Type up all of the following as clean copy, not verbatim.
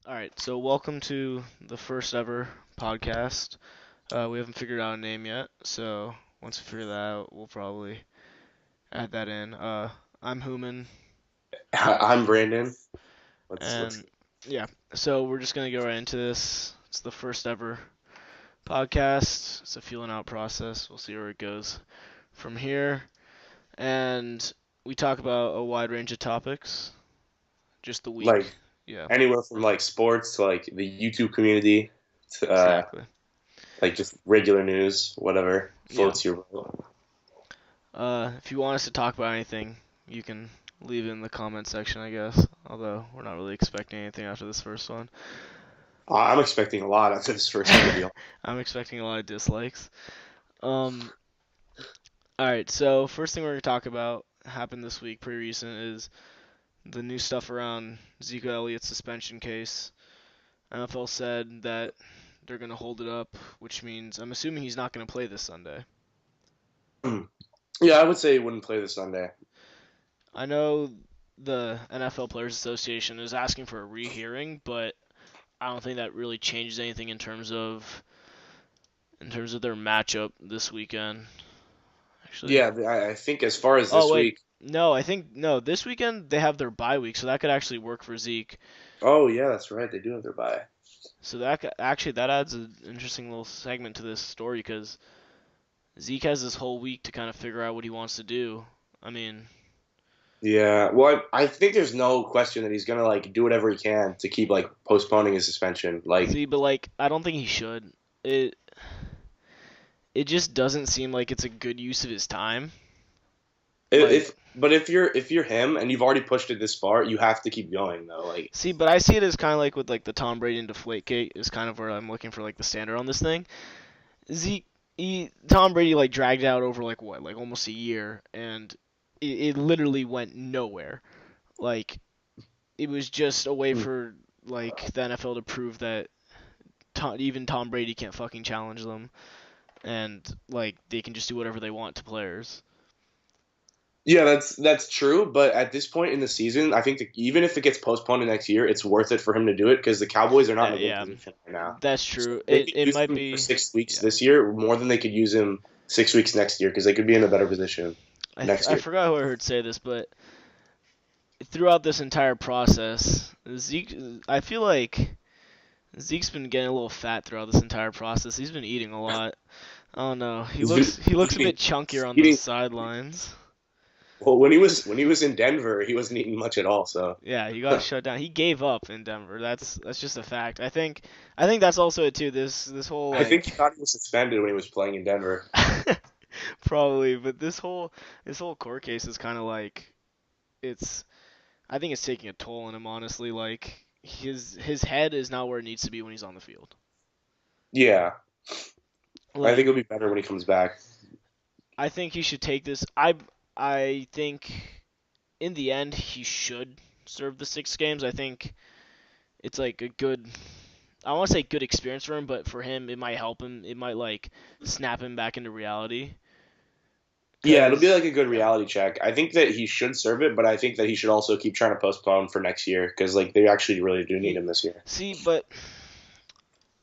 All right, so welcome to the first ever podcast. We haven't figured out a name yet, so once we figure that out, we'll probably add that in. I'm Human, I'm Brandon. Let's and yeah, so we're just gonna go right into this. It's the first ever podcast. It's a feeling out process. We'll see where it goes from here, and we talk about a wide range of topics. Just the like week, yeah, anywhere from like sports to like the YouTube community to exactly. like just regular news, whatever Yeah. floats your boat. If you want us to talk about anything, you can leave it in the comment section, I guess. Although we're not really expecting anything after this first one. I'm expecting a lot after this first one to be honest. I'm expecting a lot of dislikes. Um, all right. So first thing we're gonna talk about happened this week, pretty recent, is the new stuff around Zeke Elliott's suspension case. NFL said that they're gonna hold it up, which means I'm assuming he's not gonna play this Sunday. Yeah, I would say he wouldn't play this Sunday. I know the NFL Players Association is asking for a rehearing, but I don't think that really changes anything in terms of their matchup this weekend. Actually, Yeah, I think as far as oh this wait, week. no, I think no. This weekend they have their bye week, so that could actually work for Zeke. Oh yeah, that's right. They do have their bye. So that adds an interesting little segment to this story because Zeke has this whole week to kind of figure out what he wants to do. I mean, Yeah, well, I think there's no question that he's gonna like do whatever he can to keep like postponing his suspension. Like see, but like I don't think he should. It it just doesn't seem like it's a good use of his time. Like, but if you're him and you've already pushed it this far, you have to keep going though. Like see, but I see it as kind of like with like the Tom Brady and Deflategate is kind of where I'm looking for like the standard on this thing. Zeke, Tom Brady like dragged out over like what, like almost a year, and it literally went nowhere. Like it was just a way for like the NFL to prove that even Tom Brady can't fucking challenge them, and like they can just do whatever they want to players. yeah, that's true. But at this point in the season, I think that even if it gets postponed to next year, it's worth it for him to do it because the Cowboys are not in a good Yeah, position right now. that's So true. they It could it use might him for be. 6 weeks Yeah, this year more than they could use him 6 weeks next year because they could be in a better position next I year. forgot who I heard say this, but throughout this entire process, Zeke, I feel like Zeke's been getting a little fat throughout this entire process. He's been eating a lot. I don't know. He He's looks been he looks a eating, bit chunkier on the eating. sidelines. Well, when he was in Denver, he wasn't eating much at all. So Yeah, he got shut down. He gave up in Denver. That's just a fact. I think that's also it too. This whole I think he like thought he was suspended when he was playing in Denver. probably, but this whole court case is kind of like it's I think it's taking a toll on him honestly. Like his head is not where it needs to be when he's on the field. Yeah, I think Like it'll be better when he comes back. I think he should take this. I think in the end he should serve the 6 games. I think it's like a good. I want to say good experience for him, but for him it might help him. It might like snap him back into reality. Yeah, it'll be Cause like a good yeah. reality check. I think that he should serve it, but I think that he should also keep trying to postpone for next year because like they actually really do need He him this year. see, but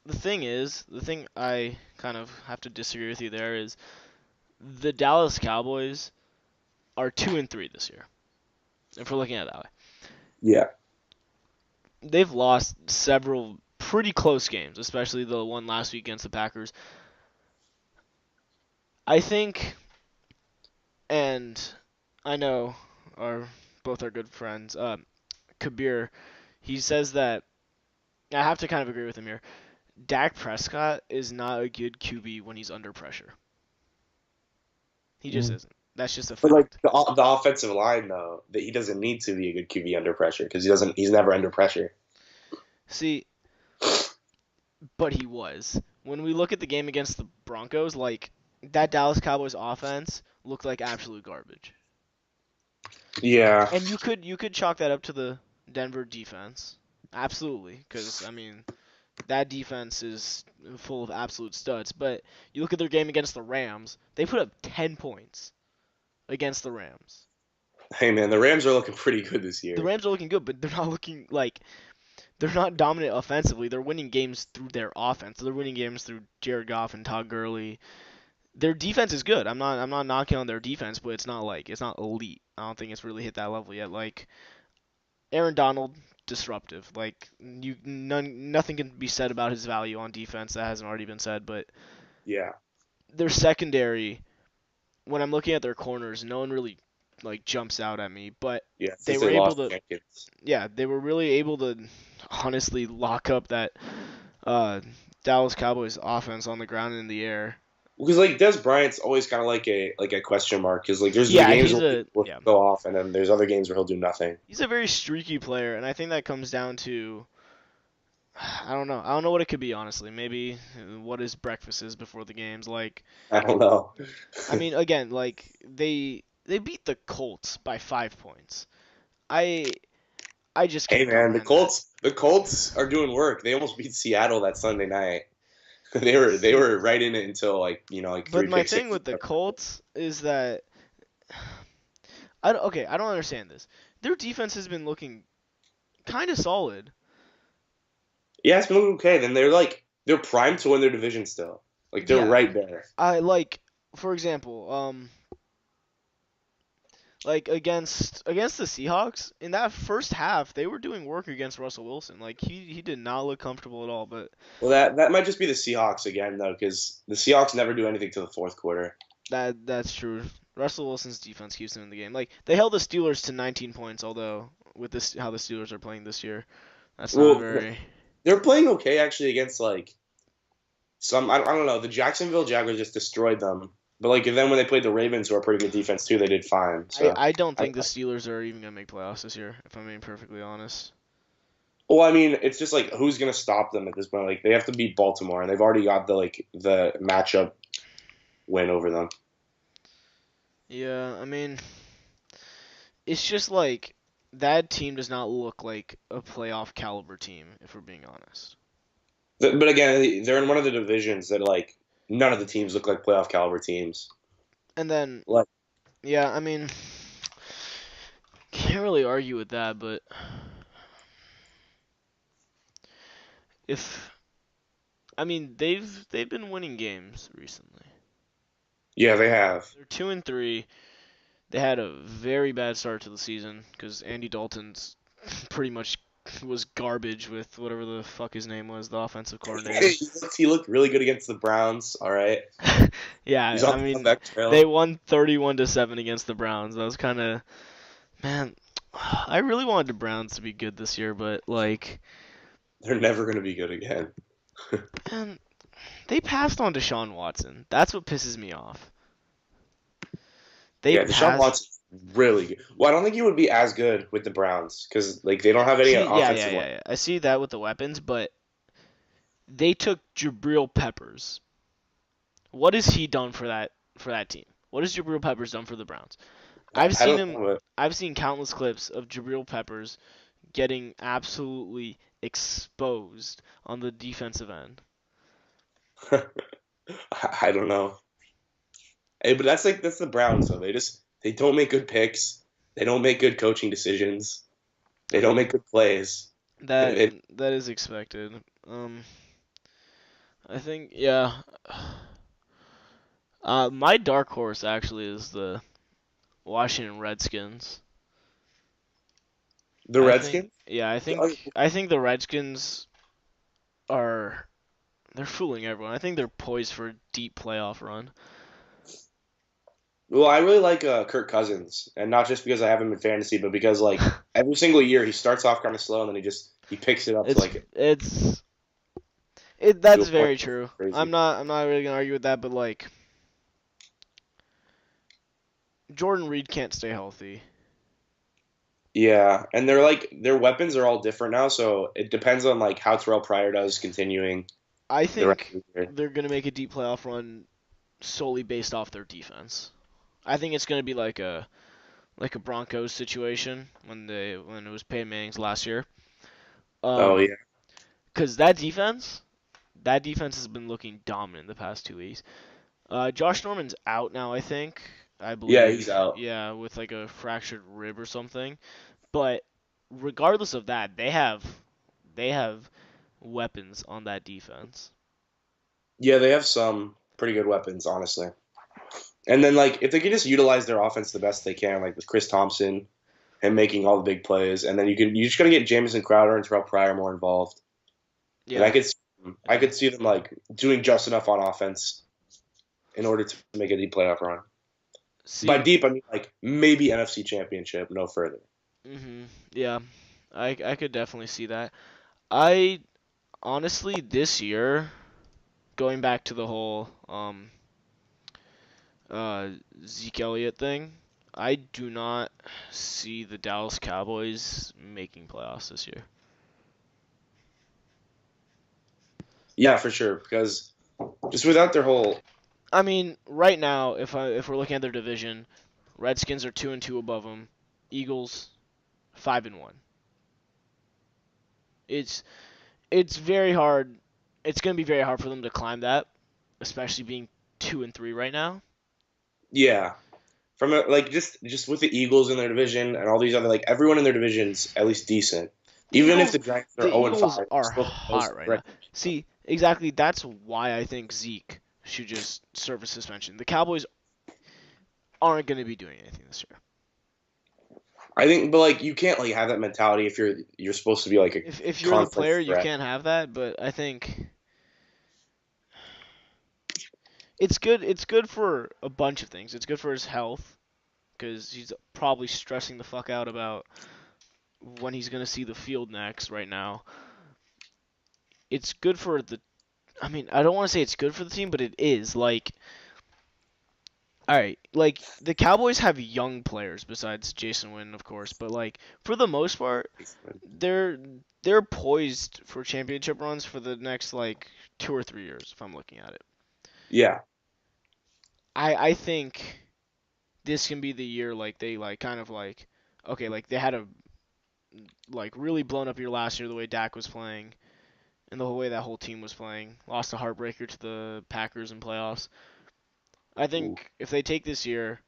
the thing I kind of have to disagree with you there is the Dallas Cowboys are 2-3 this year. If we're looking at it that way, Yeah, they've lost several pretty close games, especially the one last week against the Packers. I think, and I know our both our good friends, Kabir, he says that I have to kind of agree with him here. Dak Prescott is not a good QB when he's under pressure. He just Mm. isn't. That's just a but like fact. the offensive line though, that he doesn't need to be a good QB under pressure because he's never under pressure. See, but he was. When we look at the game against the Broncos, like that Dallas Cowboys offense looked like absolute garbage. Yeah, And you could chalk that up to the Denver defense. Absolutely, because I mean that defense is full of absolute studs. But you look at their game against the Rams, they put up 10 points against the Rams. hey man, the Rams are looking pretty good this The year. Rams are looking good, but they're not looking like they're not dominant offensively. They're winning games through their offense. They're winning games through Jared Goff and Todd Gurley. Their defense is good. I'm not knocking on their defense, but it's not elite. I don't think it's really hit that level yet. Like Aaron Donald, disruptive. Like nothing can be said about his value on defense that hasn't already been said. But Yeah. their secondary, when I'm looking at their corners, no one really like jumps out at me. But Yeah. they Since were they able lost to, Jenkins. yeah, they were really able to honestly lock up that uh, Dallas Cowboys offense on the ground and in the air. Because like Des Bryant's always kind of like a question mark. Because like there's the Yeah, games he's where a he'll yeah, go off, and then there's other games where he'll do nothing. he's a very streaky player, and I think that comes down to I don't know. I don't know what it could be, honestly. Maybe what his breakfast is before the games. Like, I don't know. I mean, again, like they beat the Colts by 5 points. I I just Hey can't man, the comprehend that. Colts are doing work. They almost beat Seattle that Sunday night. They were right in it until like But three my pick thing sixes. with the Colts is that I don't understand this. Their defense has been looking kind of solid. Yeah, it's been looking okay. Then they're primed to win their division still. Like they're Yeah, right there. I like, for example, like against the Seahawks in that first half, they were doing work against Russell Wilson. Like he did not look comfortable at all. But Well, that might just be the Seahawks again though, because the Seahawks never do anything to the fourth quarter. that's true. Russell Wilson's defense keeps them in the game. Like they held the Steelers to 19 points, although with this how the Steelers are playing this year, that's not Well, very. they're playing okay actually against like some I don't know. The Jacksonville Jaguars just destroyed them. But like then when they played the Ravens, who are pretty good defense too, they did fine. So I don't I, think the Steelers are even gonna make playoffs this year, if I'm being perfectly honest. well, I mean, it's just like who's gonna stop them at this point? Like they have to beat Baltimore, and they've already got the matchup win over them. Yeah, I mean, it's just like that team does not look like a playoff caliber team, if we're being honest. But again, they're in one of the divisions that like none of the teams look like playoff caliber teams. And then, Like yeah, I mean, can't really argue with that, but if I mean they've been winning games recently. yeah, they have. They're 2-3. They had a very bad start to the season because Andy Dalton's pretty much was garbage with whatever the fuck his name was, the offensive coordinator. He looked really good against the Browns. All right, he's Yeah, on I the mean comeback trail. they won 31-7 against the Browns. That was kind of man. I really wanted the Browns to be good this year, but like, They're never gonna be good again. man, they passed on Deshaun Watson. That's what pisses me off. They Yeah, Deshaun passed. Watson's really good. Well, I don't think he would be as good with the Browns because like they don't have any See, offensive line. yeah. I see that with the weapons, but they took Jabril Peppers. What has he done for that team? What has Jabril Peppers done for the Browns? I've I seen don't him. know. I've seen countless clips of Jabril Peppers getting absolutely exposed on the defensive end. I don't know. Hey, but that's the Browns though. They don't make good picks. They don't make good coaching decisions. They don't make good plays. That It, that is expected. I think yeah. My dark horse actually is the Washington Redskins. the I think Redskins. yeah, I think the Redskins are they're fooling everyone. I think they're poised for a deep playoff run. Well, I really like Kirk Cousins, and not just because I have him in fantasy, but because like every single year he starts off kind of slow, and then he picks it up to It's like it's to a that's point very that's true. crazy. I'm not really gonna argue with that, but like Jordan Reed can't stay healthy. Yeah, and their weapons are all different now, so it depends on like how Terrell Pryor does continuing I the rest think of the year. they're gonna make a deep playoff run solely based off their defense. I think it's gonna be like a Broncos situation when it was Peyton Manning's last year. Oh yeah, Because that defense has been looking dominant the past 2 weeks. Josh Norman's out now, I think. I yeah, he's believe, out. yeah, with like a fractured rib or something. But regardless of that, they have they have weapons on that defense. Yeah, they have some pretty good weapons, honestly. And then like if they could just utilize their offense the best they can, like with Chris Thompson and making all the big plays, and then you just gotta get Jamison Crowder and Terrell Pryor more involved. And Yeah. I could see them like doing just enough on offense in order to make a deep playoff run. By See, deep, I mean like maybe NFC Championship, no further. yeah, I could definitely see that. I honestly this year, going back to the whole uh Zeke Elliott thing, I do not see the Dallas Cowboys making playoffs this year. Yeah, for sure. Because just without their whole I mean, right now, if we're looking at their division, Redskins are 2-2 above them, Eagles 5-1. It's it's very hard. It's gonna be very hard for them to climb that, especially being 2-3 right now. yeah. From like just with the Eagles in their division and all these other like everyone in their division's at least decent. The Even if Eagles, the Giants are the 0 and Eagles 5, are still close hot to right the now. See, exactly. That's why I think Zeke should just serve a suspension. The Cowboys aren't going to be doing anything this year. I think, but like you can't like have that mentality if you're supposed to be like a If you're the conference player, you threat. can't have that. But I think it's good. It's good for a bunch of things. It's good for his health because he's probably stressing the fuck out about when he's going to see the field next. Right now, it's good for the. I mean, I don't want to say it's good for the team, but it is. Like, all right, like the Cowboys have young players besides Jason Witten, of course, but like for the most part, they're they're poised for championship runs for the next like 2 or 3 years. If I'm looking at it, Yeah, I think this can be the year like they like kind of like okay, like they had a like really blown up year last year the way Dak was playing and the whole way that whole team was playing. Lost a heartbreaker to the Packers in playoffs. I ooh. think if they take this year,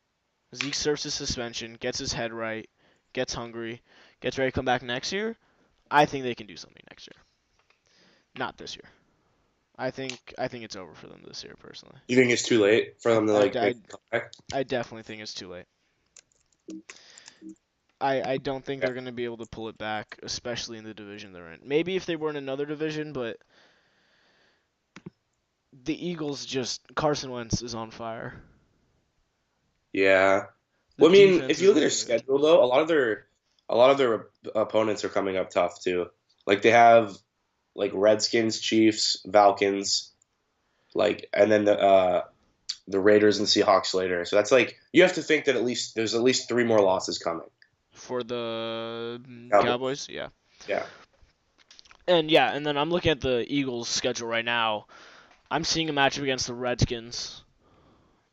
Zeke serves his suspension, gets his head right, gets hungry, gets ready to come back next year, I think they can do something next year. Not this year. I think it's over for them this year personally. You think it's too late for I them to I, like I, make a comeback? I definitely think it's too late. I don't think Yeah. they're going to be able to pull it back, especially in the division they're in. Maybe if they were in another division, but the Eagles just Carson Wentz is on fire. Yeah. The Well, I mean, defense if you is look at their looking good. schedule though, a lot of their opponents are coming up tough too. Like they have like Redskins, Chiefs, Falcons, like and then the Raiders and Seahawks later. So that's like you have to think that there's at least three more losses coming. For the Cowboys. Cowboys, yeah. Yeah. And then I'm looking at the Eagles' schedule right now. I'm seeing a matchup against the Redskins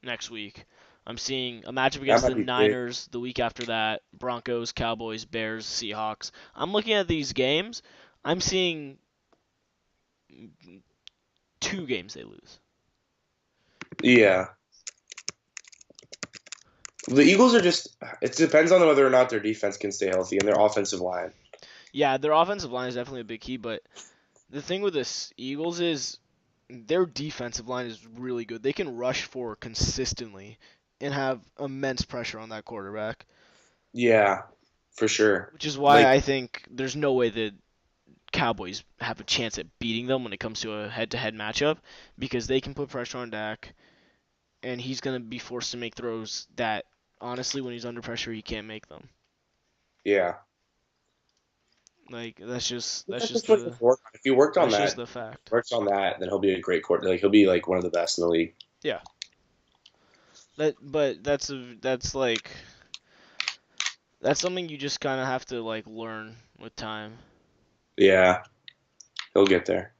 next week. I'm seeing a matchup That against might the be big. Niners the week after that. Broncos, Cowboys, Bears, Seahawks. I'm looking at these games. I'm seeing 2 games they lose. Yeah. The Eagles are just it depends on whether or not their defense can stay healthy and their offensive line. Yeah, their offensive line is definitely a big key, but the thing with this Eagles is their defensive line is really good. They can rush for consistently and have immense pressure on that quarterback, Yeah, for sure. which is why Like I think there's no way the Cowboys have a chance at beating them when it comes to a head-to-head matchup because they can put pressure on Dak and he's going to be forced to make throws that honestly when he's under pressure he can't make them. yeah. Like that's That's just just what the if he worked on that's just that, the fact. then he'll be a great quarter. Like he'll be like one of the best in the league. Yeah. But that's like that's something you just kind of have to like learn with time. Yeah, he'll get there.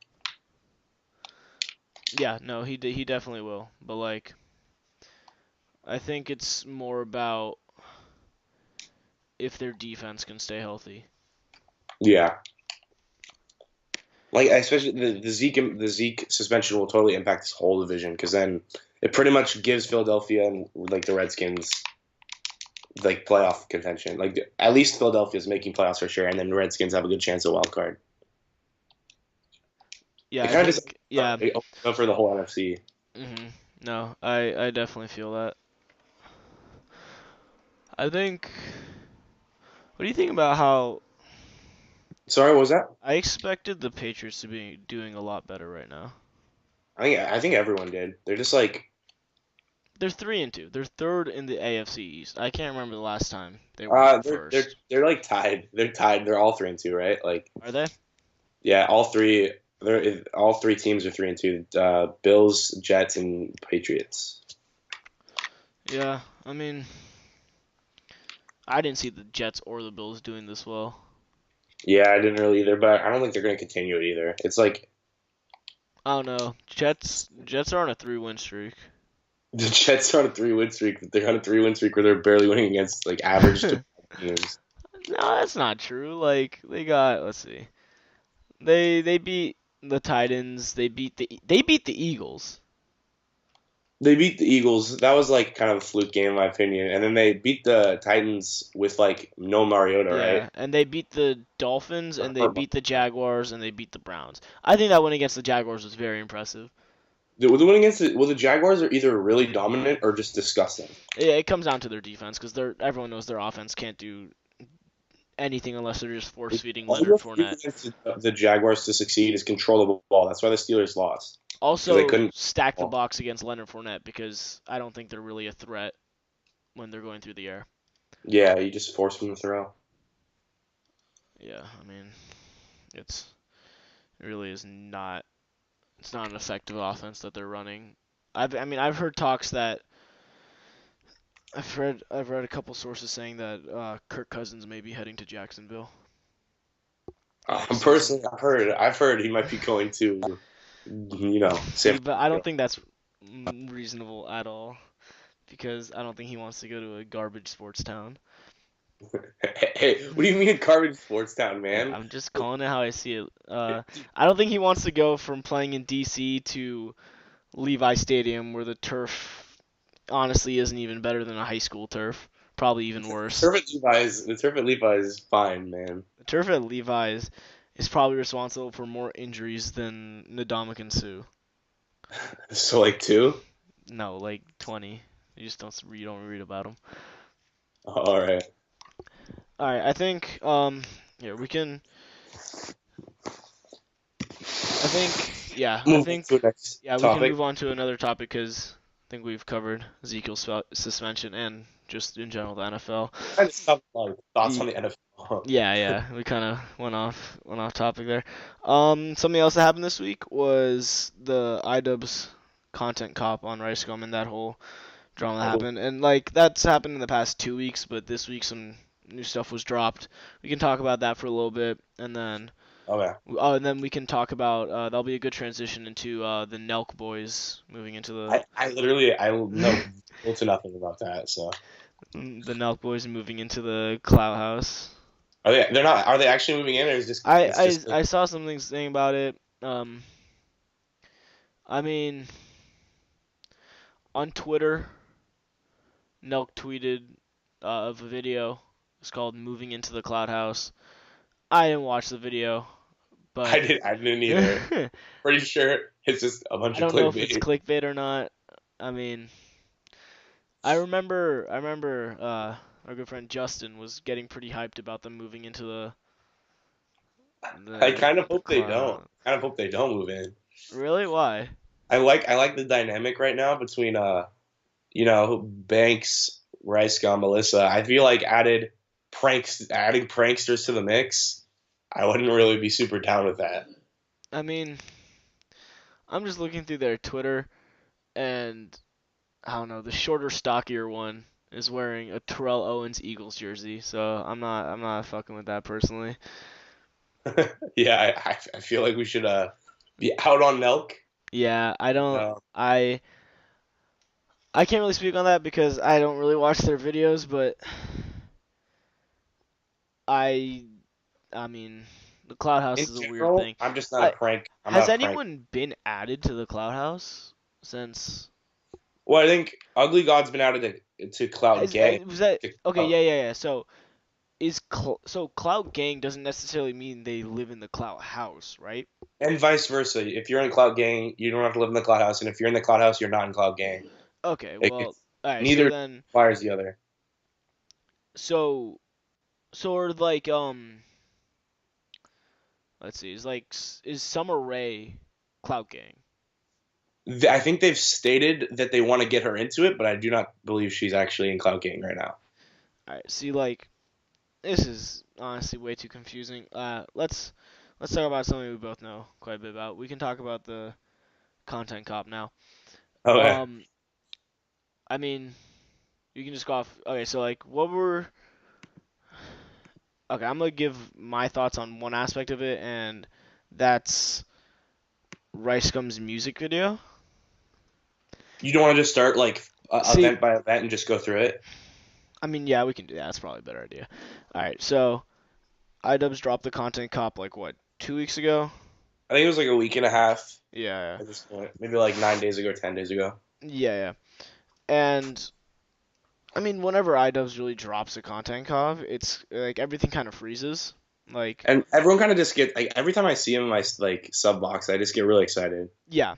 Yeah, no, he definitely will. But like I think it's more about if their defense can stay healthy. Yeah, like especially the Zeke suspension will totally impact this whole division because then it pretty much gives Philadelphia and like the Redskins like playoff contention. Like at least Philadelphia is making playoffs for sure, and then the Redskins have a good chance of wild card. Yeah, It I kind of just think yeah. it opens up for the whole NFC. No, I definitely feel that. I think. What do you think about how Sorry, what was that? I expected the Patriots to be doing a lot better right now? I think everyone did. They're just like They're 3-2. They're third in the AFC East. I can't remember the last time they were they're first. they're like tied. They're tied. They're all 3-2, right? Like Are they? yeah, all three. They're all three teams are 3-2. Bills, Jets, and Patriots. Yeah. I mean, I didn't see the Jets or the Bills doing this well. Yeah, I didn't really either, but I don't think they're going to continue it either. It's like I don't know. Jets are on a 3-win streak. the Jets are on a 3-win streak. They're on a 3-win streak where they're barely winning against like average to teams. No, that's not true. Like they got, let's see. They beat the Titans. They beat the Eagles. They beat the Eagles. That was like kind of a fluke game in my opinion. And then they beat the Titans with like no Mariota, right? Yeah, and they beat the Dolphins and they Or- beat the Jaguars and they beat the Browns. I think that win against the Jaguars was very impressive. the win against the Jaguars are either really dominant or just disgusting. Yeah, it comes down to their defense because everyone knows their offense can't do anything unless they're just force feeding All you Leonard have to do Fournette. against the Jaguars to succeed is control the ball. That's why the Steelers lost because they Also, couldn't. stack the box against Leonard Fournette because I don't think they're really a threat when they're going through the air. Yeah, you just force them to throw. Yeah, I mean, it really is not. It's not an effective offense that they're running. I've heard talks that I've read a couple sources saying that Kirk Cousins may be heading to Jacksonville. Personally, I've heard he might be going to, See, San but I don't Francisco. think that's reasonable at all because I don't think he wants to go to a garbage sports town. Hey, what do you mean garbage sports town, man? I'm just calling it how I see it. I don't think he wants to go from playing in DC to Levi Stadium where the turf honestly isn't even better than a high school turf. Probably even worse. The turf at Levi's is fine, man. The turf at Levi's is probably responsible for more injuries than Ndamukong Suh. So like two. No, like 20. You don't read about them. All right. All right, I think yeah, we can. I think yeah, I Move on think to the next yeah, we can topic. move on to another topic because I think we've covered Ezekiel's suspension and just in general the NFL. Kind of stuff like thoughts Y- on the NFL. Yeah, we kind of went off topic there. Something else that happened this week was the iDubbbz content cop on Ricegum and that whole drama that happened, and like that's happened in the past 2 weeks, but this week some new stuff was dropped. We can talk about that for a little bit, and then Okay. and then we can talk about that'll be a good transition into the Nelk boys moving into I know little to nothing about that. So the Nelk boys moving into the Clout House. are they actually moving in or is this I, it's just I saw something saying about it. I mean, on Twitter, Nelk tweeted of a video. It's called "Moving into the Cloud House." I didn't watch the video, but I didn't either. Pretty sure it's just a bunch I of don't know if it's clickbait. clickbait or not. I mean, I remember our good friend Justin was getting pretty hyped about them moving into I the kind of the hope they cloud don't. house. I kind of hope they don't move in. Really? Why? I like the dynamic right now between Banks, Rice Gum, Melissa. I feel like adding pranksters to the mix. I wouldn't really be super down with that. I mean, I'm just looking through their Twitter, and I don't know. The shorter, stockier one is wearing a Terrell Owens Eagles jersey, so I'm not fucking with that personally. Yeah, I feel like we should be out on Nelk. Yeah, I don't. Uh, I can't really speak on that because I don't really watch their videos, but I I mean, the Cloud House in is a weird general, thing. I'm just not a I, prank. I'm has not a prank. anyone been added to the Cloud House since? Well, I think Ugly God's been added to Cloud Is, Gang. was that To okay? Cloud. Yeah. So so Clout Gang doesn't necessarily mean they live in the Clout House, right? And vice versa. If you're in Cloud Gang, you don't have to live in the Cloud House, and if you're in the Cloud House, you're not in Cloud Gang. Okay, Like well, it's all right. So neither then, requires the other. so sort of like let's see, is Summer Rae Clout Gang? I think they've stated that they want to get her into it, but I do not believe she's actually in Cloud Gang right now. All right, see, like this is honestly way too confusing. Let's talk about something we both know quite a bit about. We can talk about the content cop now. Okay. Um, I mean, you can just go off. Okay, so like, what were? Okay, I'm gonna give my thoughts on one aspect of it, and that's Rice Gum's music video. You don't want to just start like See, event by event and just go through it. I mean, yeah, we can do that. That's probably a better idea. All right, so iDubbbz dropped the content cop like what, 2 weeks ago? I think it was like a week and a half Yeah, at this point, maybe like 9 days ago, 10 days ago. yeah, yeah. And I mean, whenever iDubbbz really drops a content cop, it's like everything kind of freezes. Like, And everyone kind of just get like every time I see him in my like sub box, I just get really excited yeah,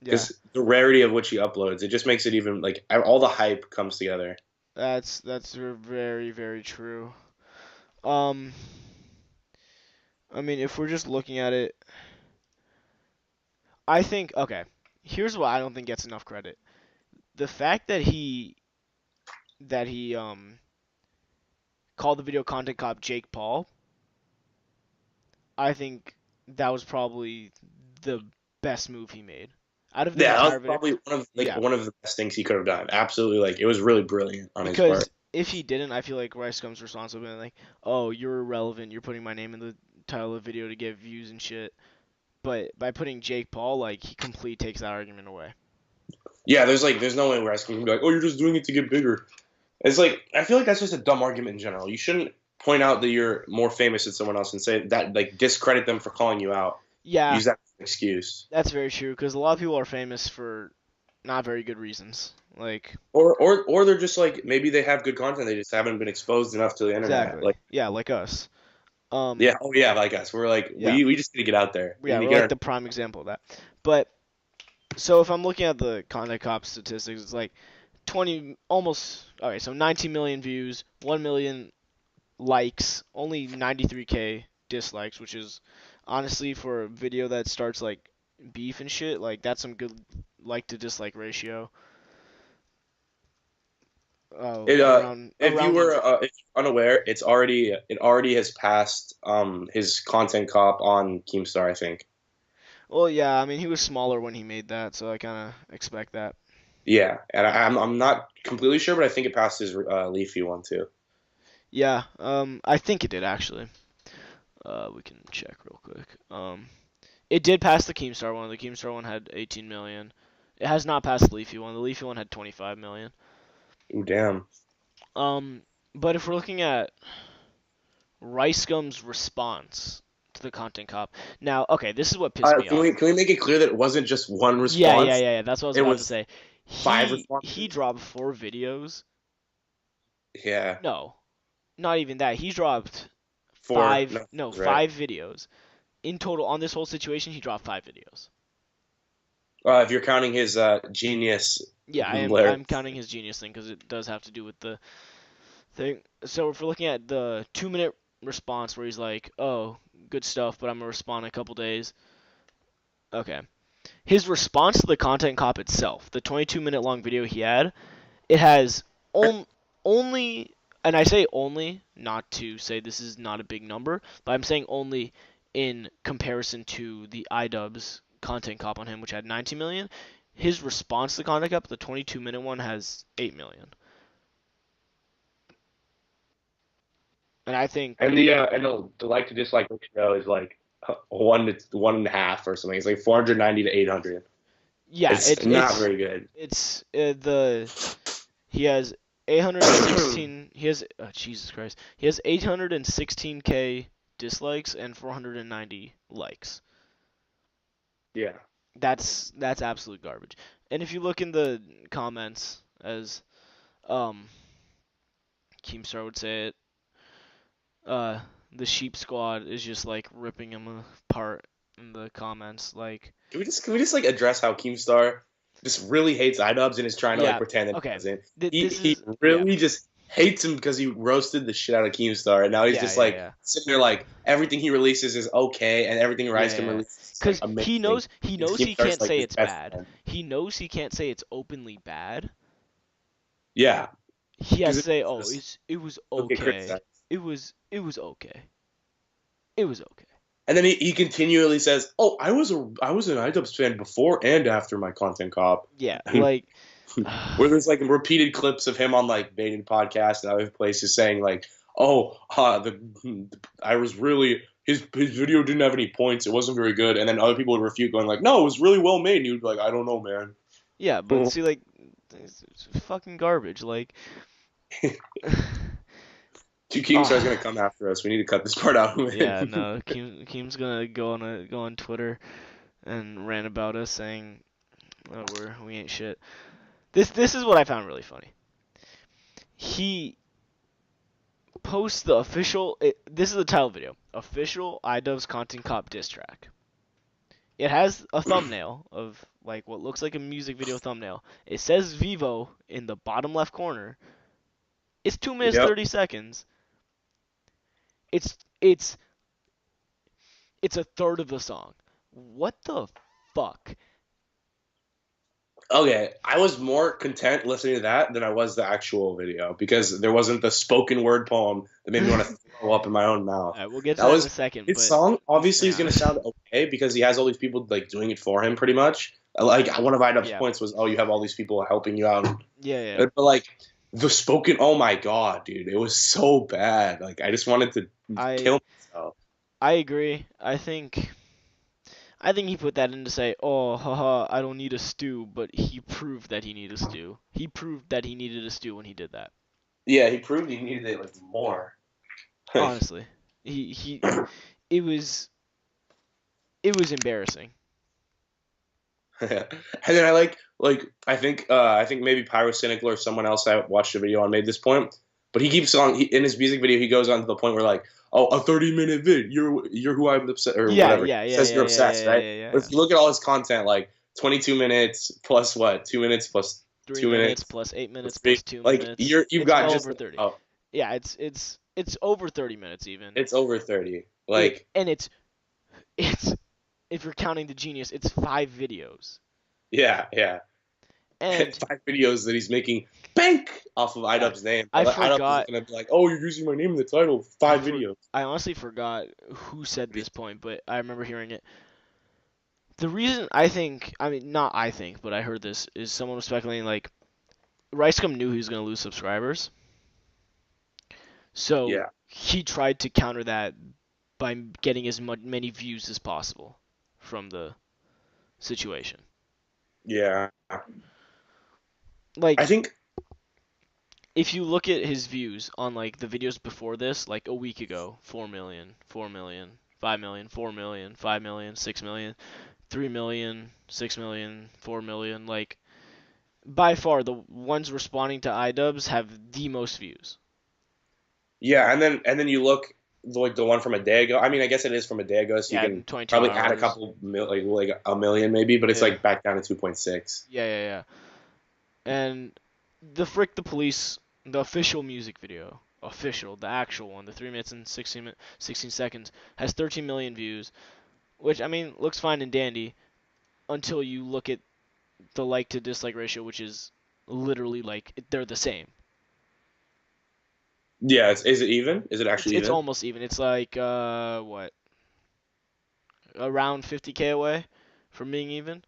yeah. because the rarity of which he uploads, it just makes it even like all the hype comes together. That's very very true. Um, I mean, if we're just looking at it, I think okay. Here's what I don't think gets enough credit: the fact that he called the video content cop Jake Paul. I think that was probably the best move he made out of the Yeah, that was entire video. probably one of like Yeah, one of the best things he could have done. Absolutely, like it was really brilliant on his part. because if he didn't, I feel like Rice Gum's response would have been like, "Oh, you're irrelevant. You're putting my name in the title of the video to get views and shit." But by putting Jake Paul, like he completely takes that argument away. Yeah, there's no way where I can be like, oh, you're just doing it to get bigger. It's like I feel like that's just a dumb argument in general. You shouldn't point out that you're more famous than someone else and say that like discredit them for calling you out. Yeah, Use that as an excuse. that's very true. Because a lot of people are famous for not very good reasons. Like Or they're just like maybe they have good content, they just haven't been exposed enough to the internet. exactly. Like Yeah, like us. yeah, oh yeah, like us. We're like Yeah, we just need to get out there. We yeah, need to we're get like our the prime example of that. But so if I'm looking at the content cop statistics, it's like 20 almost okay, so 19 million views, 1 million likes, only 93K dislikes, which is honestly for a video that starts like beef and shit, like that's some good like to dislike ratio. it if you Around were 100. if you're unaware, it already has passed his content cop on Keemstar, I think. Well, yeah, I mean he was smaller when he made that, so I kind of expect that. Yeah, and I'm not completely sure, but I think it passed his Leafy one too. Yeah, I think it did actually. We can check real quick. It did pass the Keemstar one. The Keemstar one had 18 million. It has not passed the Leafy one. The Leafy one had 25 million. Ooh, damn. Um, but if we're looking at Rice Gum's response to the content cop, now, okay, this is what pissed me Can off. we make it clear that it wasn't just one Yeah, yeah, response? yeah, yeah. That's what I was It about to was say. five He responses. dropped 4 videos. Yeah, No, not even that. He dropped four. No, right. 5 videos in total on this whole situation. He dropped 5 videos. If you're counting his genius Yeah, I'm lyrics. counting his genius thing because it does have to do with the thing. So if we're looking at the 2 minute response where he's like, "Oh, good stuff, but I'm gonna respond in a couple days." Okay, his response to the content cop itself, the 22-minute long video he had, it has only, and I say only not to say this is not a big number, but I'm saying only in comparison to the iDubbbz content cop on him, which had 19 million. His response to the content cop, the 22-minute one, has 8 million, and I think And the like to dislike ratio is like 1 to 1.5 or something. It's like 490 to 800. yeah, It's not very good. it's the he has 816. He has Jesus Christ. He has 816K dislikes and 490 likes. Yeah. That's absolute garbage. And if you look in the comments, as um Keemstar would say it, uh, the Sheep Squad is just like ripping him apart in the comments. Like, Can we just like address how Keemstar just really hates iDubbbz and is trying to like yeah, pretend that he okay, doesn't. this He is yeah, really just hates him because he roasted the shit out of Keemstar, and now he's yeah, just yeah, like yeah, sitting there like everything he releases is okay, and everything yeah, Ricegum yeah. releases is like Because amazing. he Because knows he Keemstar's can't like say his it's best bad. friend. He knows he can't say it's openly bad. Yeah, He has because to say, "Oh, just it was he'll get okay. criticized. It was okay. It was okay." And then he continually says, "Oh, I was an iDubbbz fan before and after my content cop." Yeah, like, Where there's like repeated clips of him on like baited podcasts and other places saying like, "Oh, I was really his video didn't have any points. It wasn't very good." And then other people would refute, going like, "No, it was really well made." And he would be like, "I don't know, man." yeah, but see, like, it's fucking garbage. Like, Two Keemstar's gonna ah, come after us. We need to cut this part out. yeah, Man. no, Keem's gonna go on Twitter and rant about us saying, "Oh, we ain't shit." This is what I found really funny. He posts the official. This is the title video. Official iDubbbz Content Cop diss track. It has a thumbnail of like what looks like a music video thumbnail. It says Vivo in the bottom left corner. It's 2 minutes Yep. 30 seconds. It's it's it's a third of the song. What the fuck? Okay, I was more content listening to that than I was the actual video because there wasn't the spoken word poem that made me want to throw up in my own mouth. Alright, we'll get to That that in a was second, his but song. Obviously, is yeah, going to sound okay because he has all these people like doing it for him, pretty much. Like one of IDubbbz's yeah, points was, "Oh, you have all these people helping you out." yeah, yeah. But like the spoken, oh my god, dude, it was so bad. Like I just wanted to I kill myself. I agree. I think he put that in to say, "Oh, haha, I don't need a stew," but he proved that he needed a stew. He proved that he needed a stew when he did that. Yeah, he proved he needed it like more. Honestly, he it was it was embarrassing. And then I think maybe Pyrocynical or someone else I watched a video on made this point, but he keeps on in his music video he goes on to the point where like, oh, a 30-minute vid, you're who I'm obsessed or Yeah, whatever. He yeah, yeah, says yeah, you're yeah, obsessed, yeah, right? yeah, yeah, But yeah. if you look at all his content, like 22 minutes plus what, 2 minutes plus 3 2 minutes minutes plus 8 plus minutes three, plus 2 like minutes. you've It's got well just over 30. oh, Yeah, it's over 30 minutes even. it's over 30. It Like and it's if you're counting the genius, it's 5 videos. yeah, yeah. And 5 videos that he's making bank off of I IDubbbz's name. I IDubbbz isn't forgot gonna be like, oh, you're using my name in the title. I Five for videos. I honestly forgot who said this point, but I remember hearing it. The reason I think, I mean, not I think, but I heard this is someone was speculating like Ricegum knew he was going to lose subscribers, so Yeah, he tried to counter that by getting as many views as possible from the situation. yeah. I Like, think if you look at his views on like the videos before this, like a week ago, 4 million, 4 million, 5 million, 4 million, 5 million, 6 million, 3 million, 6 million, 4 million, like by far the ones responding to iDubbbz have the most views. yeah, and then you look like the one from a day ago. I mean, I guess it is from a day ago, so you Yeah, in can 22 probably add a hours. couple like a million maybe, but it's Yeah. like back down to 2.6. Yeah, yeah, yeah. And the Frick the Police, the official music video, official, the actual one, the 3 minutes and 16 seconds, has 13 million views, which, I mean, looks fine and dandy until you look at the like to dislike ratio, which is literally like they're the same. Yeah, is it even? Is it It's actually it's even? almost even. It's like what, around 50K away from being even.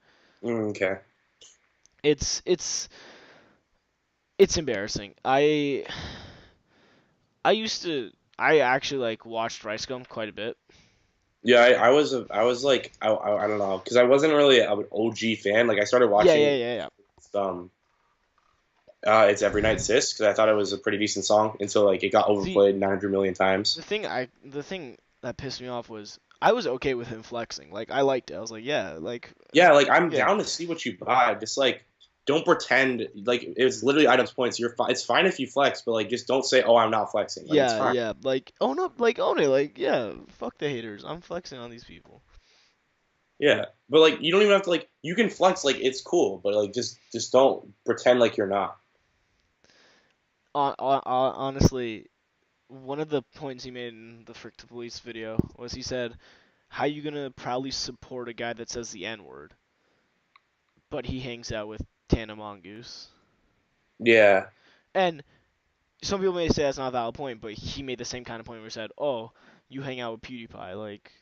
Okay. It's it's it's embarrassing. I actually like watched Rice Gum quite a bit. Yeah, I was like I don't know because I wasn't really an OG fan. Like I started Yeah, yeah, watching yeah, yeah. um it's Every Night Sis because I thought it was a pretty decent song until like it got See, overplayed 900 million times. the thing that pissed me off was I was okay with him flexing. Like I liked it. I was like, yeah, like Yeah, like I'm yeah, down to see what you buy. Just like don't pretend like it's literally items points. It's fine if you flex, but like just don't say, "Oh, I'm not flexing." Like it's Yeah, fine. yeah. Like own up, like own it. Like yeah, fuck the haters. I'm flexing on these people. Yeah, but like you don't even have to like you can flex like it's cool, but like just don't pretend like you're not. Honestly, one of the points he made in the Frick to Police video was he said, "How you gonna proudly support a guy that says the N word, but he hangs out with Tana Mongoose?" Yeah. And some people may say that's not a valid point, but he made the same kind of point where he said, "Oh, you hang out with PewDiePie, like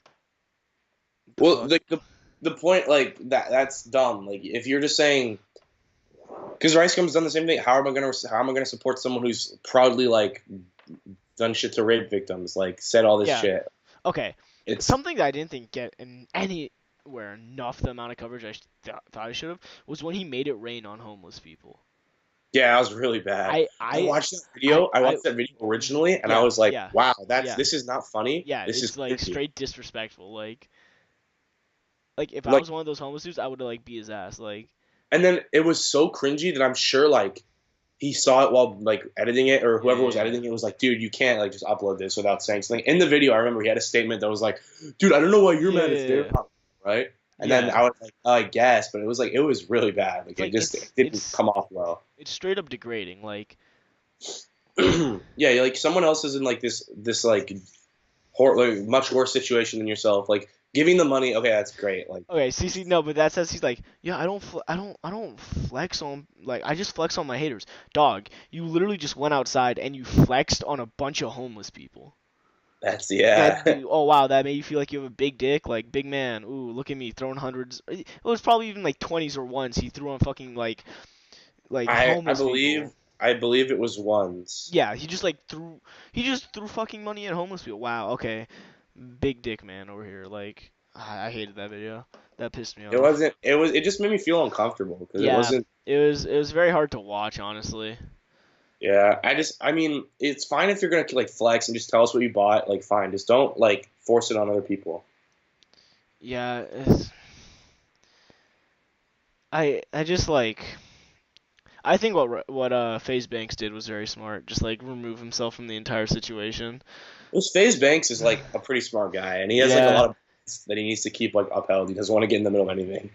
the Well, fuck." the point like that's dumb. Like if you're just saying because Rice Gum's done the same thing. How am I gonna support someone who's proudly like done shit to rape victims, like said all this Yeah. shit? Okay. It's Something that I didn't think get in anywhere enough the amount of coverage thought I should have was when he made it rain on homeless people. yeah, that was really bad. I I I watched that video. I I watched that video originally, and I yeah, was like, yeah, "Wow, yeah, this is not funny. yeah. This is It's like cringy." straight disrespectful. Like if I Like, was one of those homeless dudes, I would have like beat his ass. Like and then it was so cringy that I'm sure like he saw it while like editing it, or yeah, whoever was yeah, editing it was like, "Dude, you can't like just upload this without saying something." In the video, I remember he had a statement that was like, "Dude, I don't know why you're yeah, mad if yeah, they're yeah. not right." And then Yeah. I was like, I guess, but it was like it was really bad. Like It's like it didn't come off well. it's straight up degrading. Like Yeah, like someone else is in like this like like much worse situation than yourself. Like giving the money, okay, that's great. Like okay, see, no, but that says he's like, yeah, I don't flex on like I just flex on my haters. Dog, you literally just went outside and you flexed on a bunch of homeless people. that's That yeah. dude, oh wow, that made you feel like you have a big dick, like big man. Ooh, look at me throwing hundreds. It was probably even like 20s or ones. He threw on fucking like I homeless believe people. it was ones. Yeah, he just threw fucking money at homeless people. Wow, okay, big dick man over here. Like I hated that video. That pissed me It off. wasn't. It just made me feel uncomfortable because it Yeah, wasn't. it was very hard to watch, honestly. Yeah, I mean, it's fine if you're gonna like flex and just tell us what you bought. Like, fine, just don't like force it on other people. Yeah, I just like I think what FaZe Banks did was very smart. Just like remove himself from the entire situation. This FaZe Banks is like a pretty smart guy, and he has like a Yeah, lot of that he needs to keep like upheld. He doesn't want to get in the middle of anything.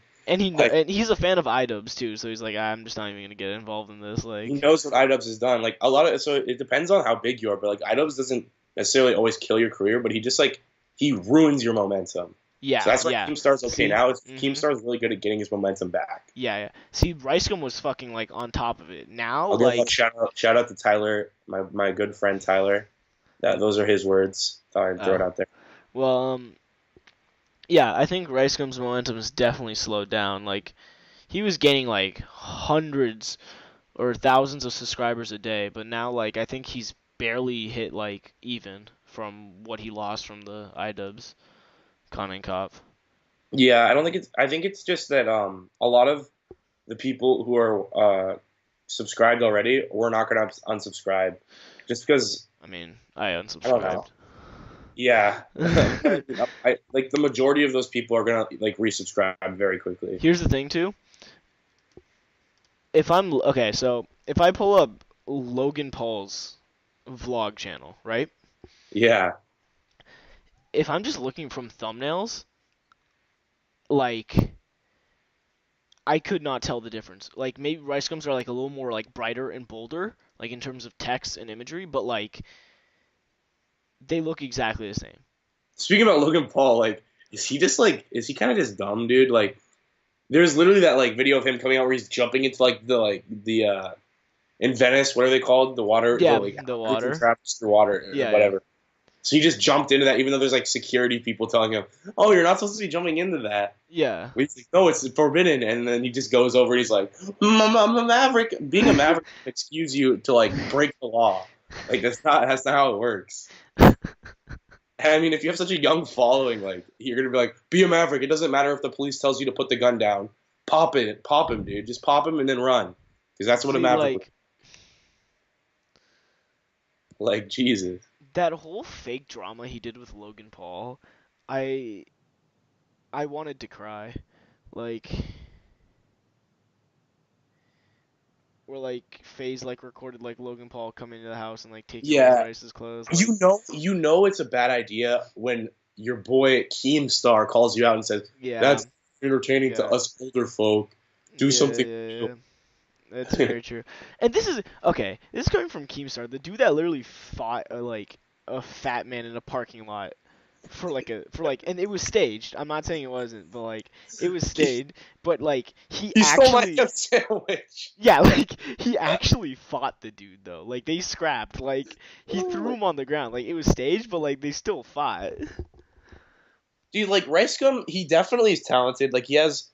Like and he's a fan of iDubbbz too, so he's like, I'm just not even gonna get involved in this. he Like, knows what iDubbbz has done. Like a lot of so it depends on how big you are, but like iDubbbz doesn't necessarily always kill your career, but he just like he ruins your momentum. So yeah, that's why yeah. Keemstar's okay See, now. Is mhm, Keemstar's really good at getting his momentum back. yeah, yeah. See, Ricegum was fucking like on top of it. Now, I'll give a like, shout out to Tyler, my good friend Tyler. That those are his words. Thought I'd throw it uh, out there. well, yeah, I think Ricegum's momentum has definitely slowed down. Like, he was gaining like hundreds or thousands of subscribers a day, but now like I think he's barely hit like even from what he lost from the iDubbbz Con Cop. Yeah, I don't think it's. I think it's just that a lot of the people who are subscribed already we're not going to unsubscribe just because I mean, I I don't know. unsubscribed. Yeah, I like the majority of those people are gonna like resubscribe very quickly. Here's the thing too. If I'm okay, so if I pull up Logan Paul's vlog channel, right? Yeah, If I'm just looking from thumbnails, like I could not tell the difference. Like maybe Rice Gums are like a little more like brighter and bolder, like in terms of text and imagery, but like they look exactly the same. speaking about Logan Paul, like is he kind of just dumb, dude? Like there's literally that like video of him coming out where he's jumping into the in Venice, what are they called? The water, the Yeah, like the group from water. Travis the water or Yeah, yeah. whatever. So he just jumped into that, even though there's like security people telling him, "Oh, you're not supposed to be jumping into that." Yeah. But he's like, "No, it's forbidden." And then he just goes over and he's like, I'm a maverick." Being a maverick doesn't excuse you to like break the law. Like that's not how it works. And I mean, if you have such a young following, like you're gonna be like, "Be a maverick." It doesn't matter if the police tells you to put the gun down. Pop him, dude. Just pop him and then run, because that's what a See, maverick would. like Like Jesus. that whole fake drama he did with Logan Paul, I I wanted to cry. Like where like FaZe like recorded like Logan Paul coming to the house and like taking all of Yeah, Rice's clothes. Like, you know it's a bad idea when your boy Keemstar calls you out and says yeah, that's entertaining to yeah, us older folk. Do yeah, something yeah, real. yeah. That's very true. And this is okay. This is coming from Keemstar, the dude that literally fought like a fat man in a parking lot and it was staged. I'm not saying it wasn't, but like it was he, staged. But like he he stole my actually, ham sandwich. yeah, like he actually fought the dude though. Like they scrapped. Like he threw Oh, him on the ground. Like it was staged, but like they still fought. dude, like Ricegum, he definitely is talented. Like he has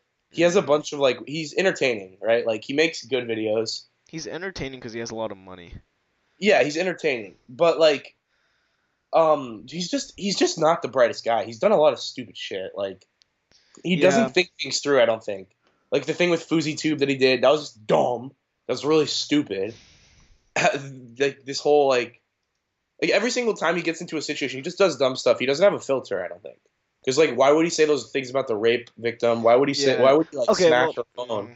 a Hmm. bunch of like he's entertaining, right? Like he makes good videos. He's entertaining because he has a lot of money. Yeah, he's entertaining, but like he's just not the brightest guy. He's done a lot of stupid shit. Like he doesn't Yeah, think things through. I don't think. Like the thing with Foozy Tube that he did, that was just dumb. That was really stupid. Like this whole like every single time he gets into a situation, he just does dumb stuff. He doesn't have a filter. I don't think. Because like, why would he say those things about the rape victim? Why would he say? yeah. Why would he like Okay, smash well, her phone?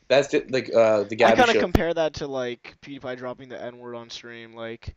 That's it, like the I Gabby kind of show. compare that to like PewDiePie dropping the N word on stream. Like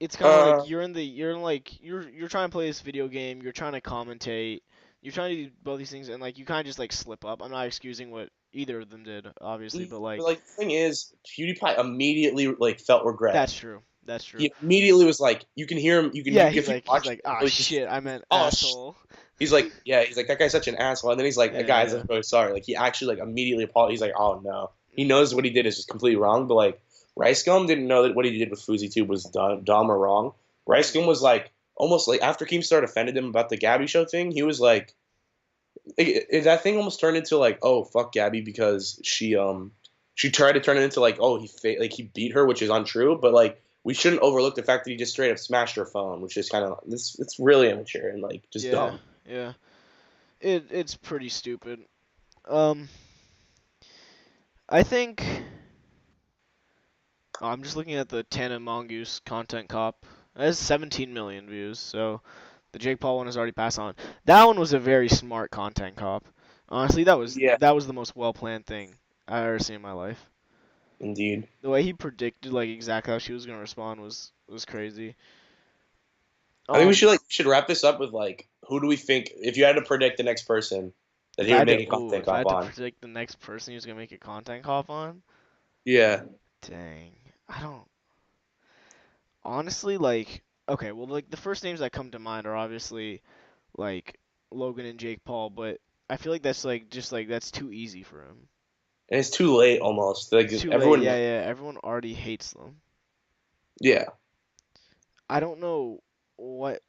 it's kind of Uh, like you're trying to play this video game, you're trying to commentate, you're trying to do both these things, and like you kind of just like slip up. I'm not excusing what either of them did, obviously, but but like like the thing is, PewDiePie immediately like felt regret. that's true. That's true. He immediately was like, you can hear him. You can Yeah, if you he's watch, like ah it, just shit, I meant oh asshole. he's like, yeah, he's like that guy's such an asshole. And then he's like, guys, Yeah, I'm really sorry. Like he actually like immediately apologized. He's like, oh no, he knows what he did is just completely wrong. But like Rice Gum didn't know that what he did with Foozy Tube was dumb or wrong. Rice Gum was like almost like after Keemstar offended him about the Gabby show thing, he was like, that thing almost turned into like, oh fuck Gabby because she tried to turn it into like, oh like he beat her, which is untrue. But like we shouldn't overlook the fact that he just straight up smashed her phone, which is kind of this. It's really immature and like just yeah, dumb. yeah. It's pretty stupid. Um, I think I'm just looking at the Tana Mongoose content cop. It has 17 million views, so the Jake Paul one has already passed on. That one was a very smart content cop. Honestly, Yeah, that was the most well planned thing I've ever seen in my life. indeed. The way he predicted like exactly how she was gonna respond was crazy. I think we Um, should wrap this up with like who do we think if you had to predict the next person that he would make a content if I cop had to on? predict the next person who's gonna make a content cop on, Yeah, dang, I don't honestly like. Okay, well, like the first names that come to mind are obviously like Logan and Jake Paul, but I feel like that's like just like that's too easy for him. and it's too late almost. Like It's too late. everyone, Yeah, yeah. Everyone already hates them. yeah. I don't know what.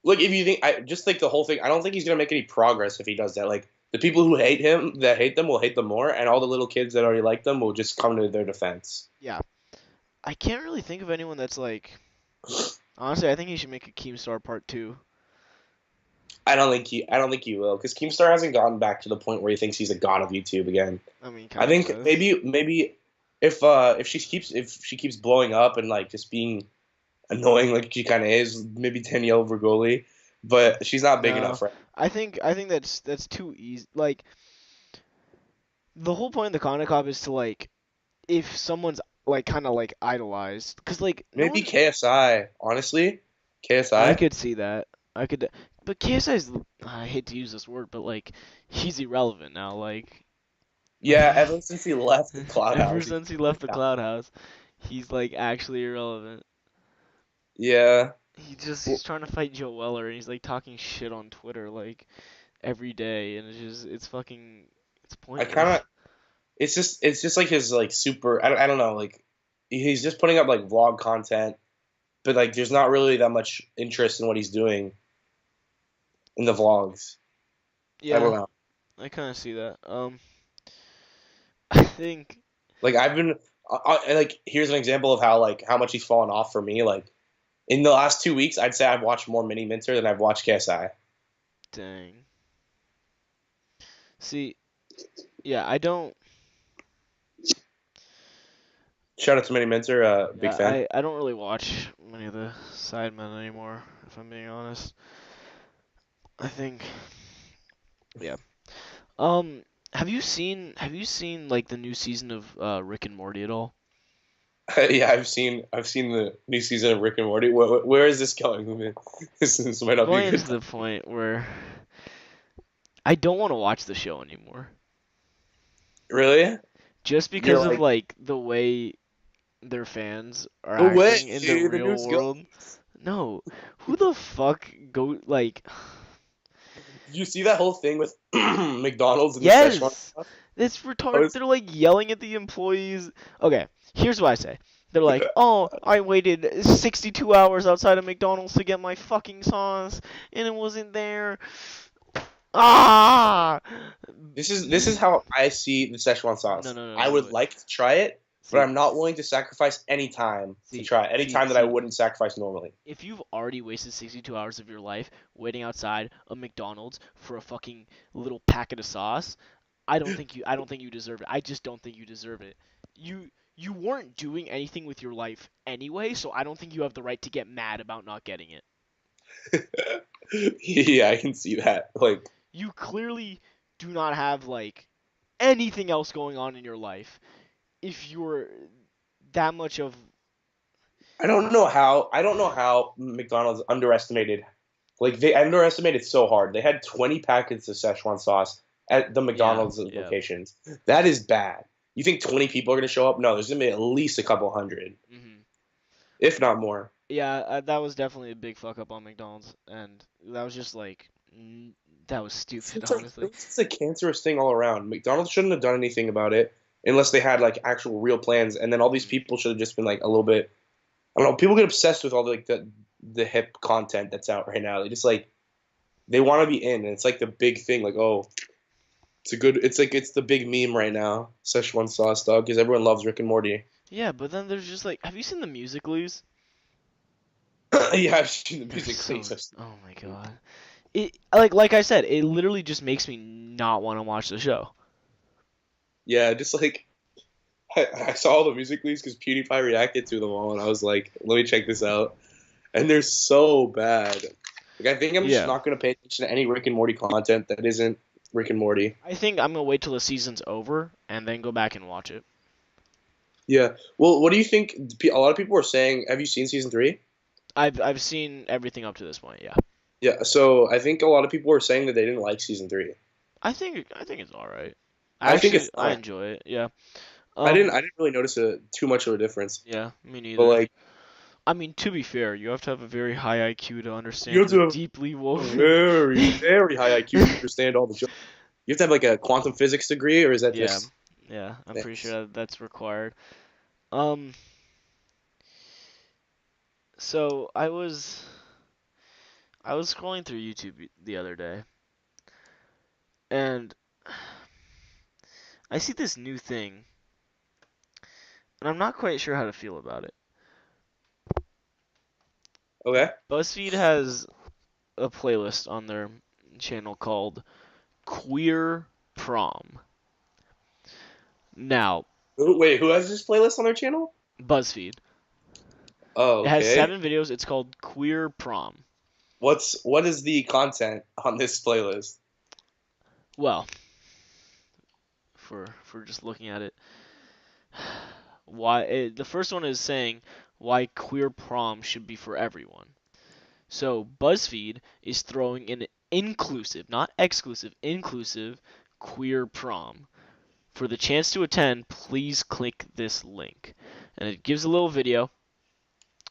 Look, if you think I just think the whole thing, I don't think he's gonna make any progress if he does that. Like the people who hate him, that hate them, will hate them more, and all the little kids that already like them will just come to their defense. Yeah, I can't really think of anyone that's like. Honestly, I think he should make a Keemstar Part Two. I don't think he will, because Keemstar hasn't gotten back to the point where he thinks he's a god of YouTube again. I mean, I kind of think has. maybe if she keeps blowing up and like just being annoying like she kind of is, maybe Danielle Vergoli, but she's not big No, enough, right? I think that's too easy. Like the whole point of the Content Cop is to like if someone's like kind of like idolized, because like no Maybe one. KSI, honestly, I KSI. could see that. I could, but KSI's. I hate to use this word, but like he's irrelevant now. Like Yeah, ever since he left the Cloud ever House, since he left the Cloud House, he's like actually irrelevant. yeah. He's trying to fight Joe Weller and he's like talking shit on Twitter like every day and it's fucking it's I kind pointless. of it's just like his like super. I don't know, like he's just putting up like vlog content, but like there's not really that much interest in what he's doing in the vlogs. I don't Yeah, know. I kind of see that. I think Like I've been like here's an example of how like how much he's fallen off for me. Like in the last 2 weeks, I'd say I've watched more Mini Minter than I've watched KSI. dang. See, yeah, I don't Shout out to Mini Minter, big yeah, fan. I don't really watch many of the Sidemen anymore if I'm being honest. I think yeah. Um Have you seen like the new season of Rick and Morty at all? Yeah, I've seen the new season of Rick and Morty. Where is this going? I mean, this might not be a Going good to time. the point where I don't want to watch the show anymore. Really? Just You're because of like, like the way their fans are no way, acting in the the real news go. world. No, who the fuck go like? Did you see that whole thing with McDonald's and the Szechuan Yes, sauce? it's That retarded. was They're like yelling at the employees. Okay, here's what I say. They're like, "Oh, I waited 62 hours outside of McDonald's to get my fucking sauce, and it wasn't there." Ah! this is how I see the Szechuan No, sauce. no, no, I no. would like to try it, but See, I'm not willing to sacrifice any time to see, try it. Any see, time that I see. wouldn't sacrifice normally. If you've already wasted 62 hours of your life waiting outside a McDonald's for a fucking little packet of sauce, I don't think you deserve it. I just don't think you deserve it. You weren't doing anything with your life anyway, so I don't think you have the right to get mad about not getting it. Yeah, I can see that. Like, You clearly do not have like anything else going on in your life if you're that much of I don't know how McDonald's underestimated. Like they underestimated so hard. They had 20 packets of Szechuan sauce at the yeah, McDonald's yeah. locations. That is bad. You think 20 people are going to show up? No, there's going to be at least a couple hundred, Mhm. if not more. Yeah, that was definitely a big fuck up on McDonald's, and that was just like, that was stupid, honestly. It's a cancerous thing all around. McDonald's shouldn't have done anything about it unless they had like actual real plans. And then all these Mhm. people should have just been like a little bit. I don't know. People get obsessed with all the hip content that's out right now. They just like they want to be in, and it's like the big thing. Like, oh, it's a good. It's like it's the big meme right now. Szechuan sauce dog, because everyone loves Rick and Morty. Yeah, but then there's just like, have you seen the Musicallys? Yeah, I've seen the They're music so, clips. oh my god. It like I said, it literally just makes me not want to watch the show. Yeah, just like I saw all the music leaks because PewDiePie reacted to them all, and I was like, let me check this out. And they're so bad. Like I think I'm just Yeah. not gonna pay attention to any Rick and Morty content that isn't Rick and Morty. I think I'm gonna wait till the season's over and then go back and watch it. Yeah. Well, what do you think? A lot of people are saying, have you seen season three? I've seen everything up to this point, yeah. Yeah. So I think a lot of people are saying that they didn't like season three. I think it's all right. I think it's I fine. enjoy it. Yeah. I didn't. Um. I didn't really notice too much of a difference. Yeah. Me But neither. like, I mean, to be fair, you have to have a very high IQ to you understand have the to have deeply a woven. very high IQ to understand all the jokes. You have to have like a quantum physics degree, or is that Yeah. just? Yeah. I'm pretty Thanks. sure that's required. Um. So I was scrolling through YouTube the other day, and I see this new thing, and I'm not quite sure how to feel about it. Okay. BuzzFeed has a playlist on their channel called Queer Prom. Now, Wait, who has this playlist on their channel? BuzzFeed. Oh, It has okay. 7 videos. It's called Queer Prom. What is the content on this playlist? Well, for just looking at it, the first one is saying why queer prom should be for everyone. So BuzzFeed is throwing an inclusive, not exclusive, inclusive queer prom. For the chance to attend, please click this link. And it gives a little video,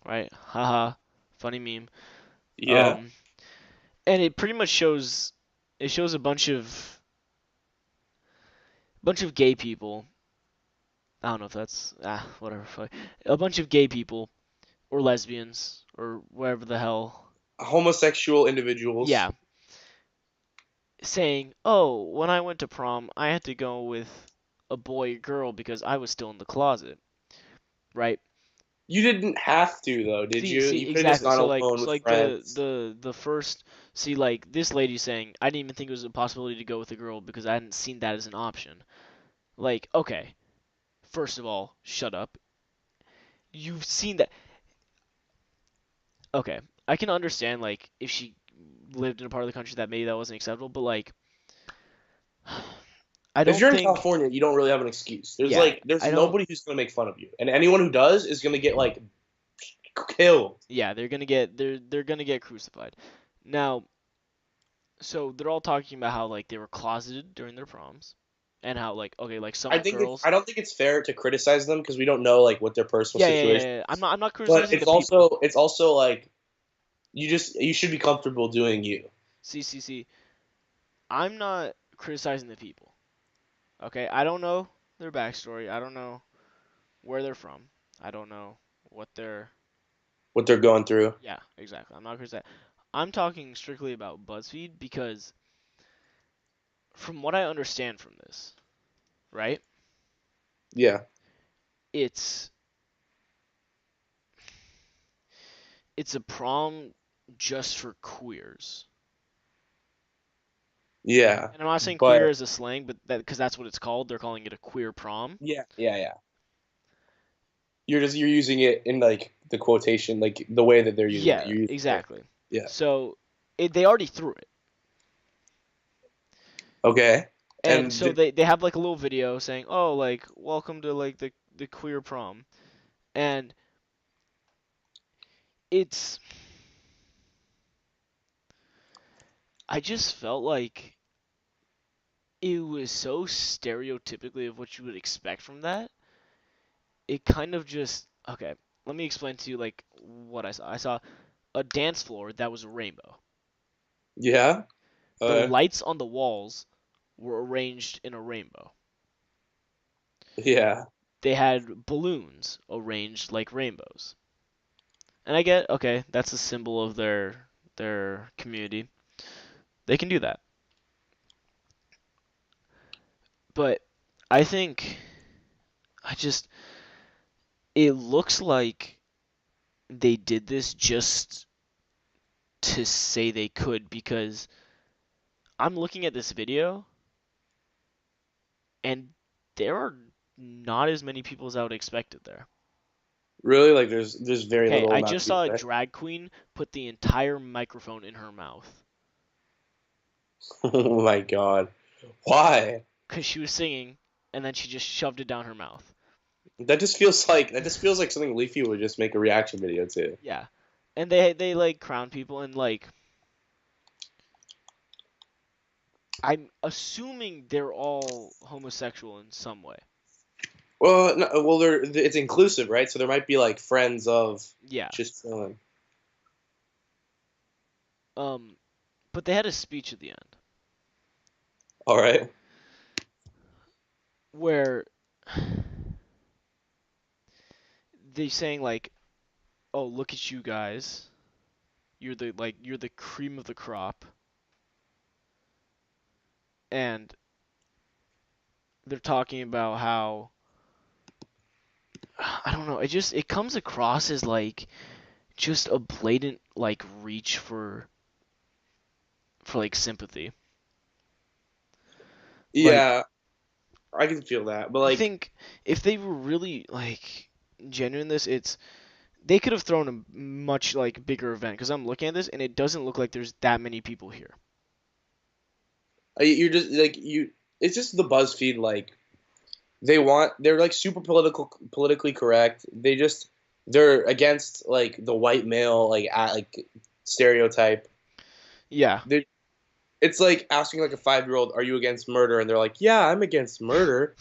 right? Haha, funny meme. Yeah. Um, and it pretty much shows a bunch of gay people. I don't know if that's whatever. Fuck. A bunch of gay people or lesbians or whatever the hell. Homosexual individuals. Yeah, saying, "Oh, when I went to prom, I had to go with a boy or girl because I was still in the closet." Right? You didn't have to though, did See, you? see, You could have just exactly. gone So like, alone so with like friends. the first, see, like this lady saying, "I didn't even think it was a possibility to go with a girl because I hadn't seen that as an option." Like, okay, first of all, shut up. You've seen that. Okay, I can understand like if she lived in a part of the country that maybe that wasn't acceptable, but like, I If don't you're in think. California, you don't really have an excuse. Yeah, There's I don't. nobody who's gonna make fun of you, and anyone who does is gonna get like killed. Yeah, they're gonna get crucified. Now, so they're all talking about how like they were closeted during their proms, and how like okay, like some girls. I don't think it's fair to criticize them because we don't know like what their personal Yeah, yeah, yeah, situation. yeah. I'm not But criticizing the people. it's also like you should be comfortable doing you. See. I'm not criticizing the people. Okay, I don't know their backstory. I don't know where they're from. I don't know what they're. What they're going through. Yeah, exactly. I'm not criticizing. I'm talking strictly about BuzzFeed because, from what I understand from this, right? Yeah. It's it's a prom just for queers. Yeah. And I'm not saying queer But as a slang, but that because that's what it's called. They're calling it a queer prom. yeah. You're using it in like the quotation, like the way that they're using it. Yeah, You're using it. exactly. Yeah. So they already threw it. Okay. And And so they have like a little video saying, "Oh, like welcome to like the queer prom." And it's I just felt like it was so stereotypically of what you would expect from that. It kind of just okay, let me explain to you like what I saw. I saw a dance floor that was a rainbow. yeah. The Uh, lights on the walls were arranged in a rainbow. yeah. They had balloons arranged like rainbows. And I get, okay, that's a symbol of their community. They can do that. But I think I just it looks like they did this just to say they could because I'm looking at this video and there are not as many people as I would expected there. Really? Like there's very Okay, little I amount of just saw people a there. drag queen put the entire microphone in her mouth Oh my god. Why? because she was singing and then she just shoved it down her mouth. That just feels like something Leafy would just make a reaction video to. Yeah. And they like crown people and like I'm assuming they're all homosexual in some way. Well, no, well, it's inclusive, right? So there might be like friends of Yeah. just chilling. But they had a speech at the end All right. where they saying like, "Oh, look at you guys. You're the cream of the crop." And they're talking about how I don't know, it comes across as like just a blatant like reach for like sympathy. Like Yeah, I can feel that, but I like, think if they were really like genuine in this, it's they could have thrown a much like bigger event because I'm looking at this and it doesn't look like there's that many people here. you're just like you. It's just the BuzzFeed like they're like super politically correct. They're against like the white male like stereotype. Yeah. They It's like asking like a 5-year-old, "Are you against murder?" And they're like, "Yeah, I'm against murder."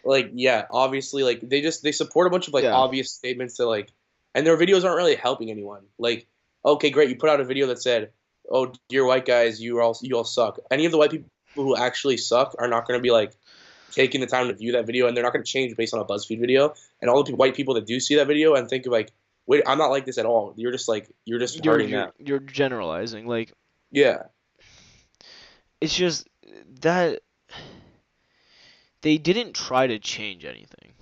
Like, yeah, obviously, like they support a bunch of like Yeah. obvious statements that like, and their videos aren't really helping anyone. Like, okay, great, you put out a video that said, "Oh, dear white guys, you all suck." Any of the white people who actually suck are not going to be like taking the time to view that video, and they're not going to change based on a BuzzFeed video. And all the white people that do see that video and think of like, "Wait, I'm not like this at all." You're just You're hurting you're them. you're generalizing. Like Yeah. it's just that they didn't try to change anything.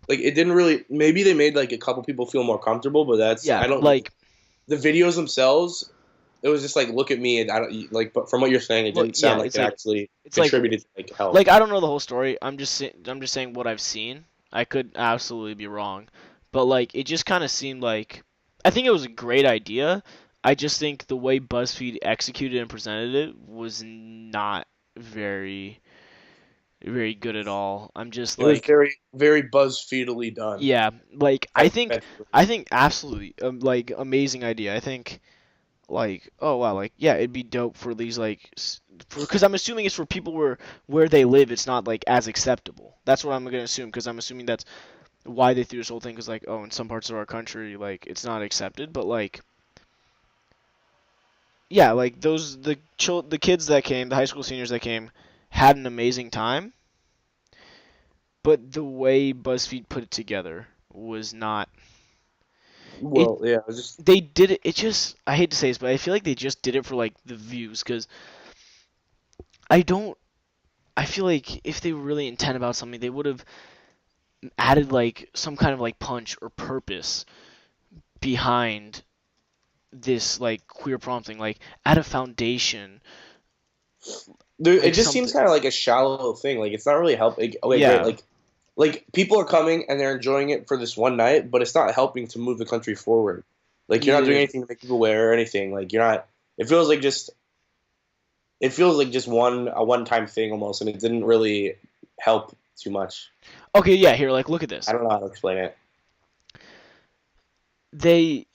Like it didn't really. Maybe they made like a couple people feel more comfortable, but that's Yeah, I don't. like The videos themselves, it was just like look at me, and I don't like. But from what you're saying, it look, didn't yeah, sound like it actually it's contributed to like help. like I don't know the whole story. I'm just saying what I've seen. I could absolutely be wrong, but like it just kind of seemed like I think it was a great idea. I just think the way BuzzFeed executed and presented it was not very very good at all. I'm just It was like, very, very BuzzFeedily done. yeah, like I I think bet. I think absolutely like amazing idea. I think like, oh wow, like yeah, it'd be dope for these like because I'm assuming it's for people where they live it's not like as acceptable. That's what I'm gonna assume because I'm assuming that's why they threw this whole thing because like, oh, in some parts of our country like it's not accepted, but like yeah, like the kids that came, the high school seniors that came, had an amazing time, but the way BuzzFeed put it together was not. It Well, yeah, it was just they did it. It just I hate to say this, but I feel like they just did it for like the views because I don't. I feel like if they were really intent about something, they would have added like some kind of like punch or purpose behind this like queer prompting, like add a foundation, it like just seems something. kind of like a shallow thing. Like it's not really helping. Okay, great. Yeah, Like people are coming and they're enjoying it for this one night, but it's not helping to move the country forward. Like you're not doing yeah. anything to make people aware or anything. Like you're not. It feels like just. It feels like just a one time thing almost, and it didn't really help too much. Okay, yeah. Here, like look at I this. don't know how to explain it. They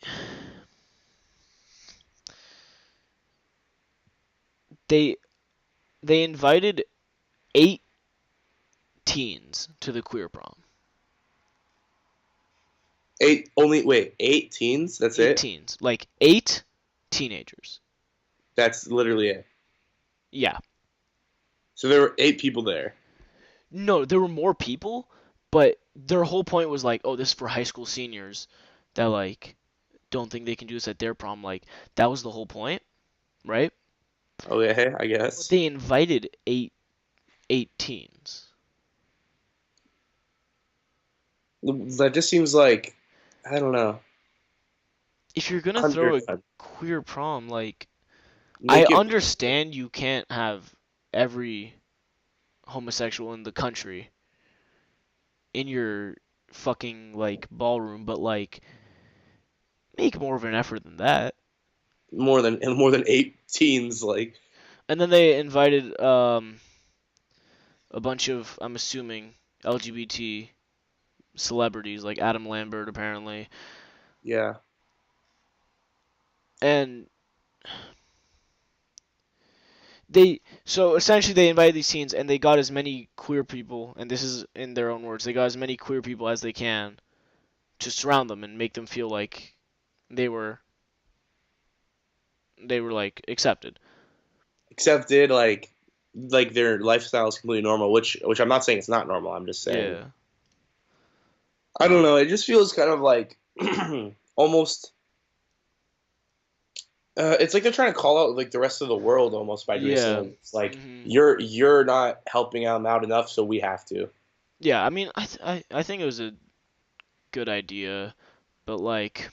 they they invited 8 teens to the queer prom. Eight teens. That's Eight it. teens, like 8 teenagers. That's literally it. Yeah. So there were 8 people there. No, there were more people, but their whole point was like, oh, this is for high school seniors that like don't think they can do this at their prom. Like that was the whole point, right? Okay, I But guess. they invited eight teens. That just seems like I don't know. If you're gonna throw a Underdone. queer prom, like I Make it. understand you can't have every homosexual in the country in your fucking like ballroom, but like make more of an effort than that. More than 8 teens. Like And then they invited a bunch of I'm assuming LGBT celebrities like Adam Lambert apparently, yeah, and they so essentially they invited these teens and they got as many queer people, and this is in their own words, they got as many queer people as they can to surround them and make them feel like they were they were like accepted. accepted. Like their lifestyle is completely normal. Which I'm not saying it's not normal. I'm just saying Yeah. I don't know. It just feels kind of like almost. It's like they're trying to call out like the rest of the world almost by doing Yeah. something. It's like hmm you're not helping them out enough, so we have to. Yeah, I mean, I think it was a good idea, but like,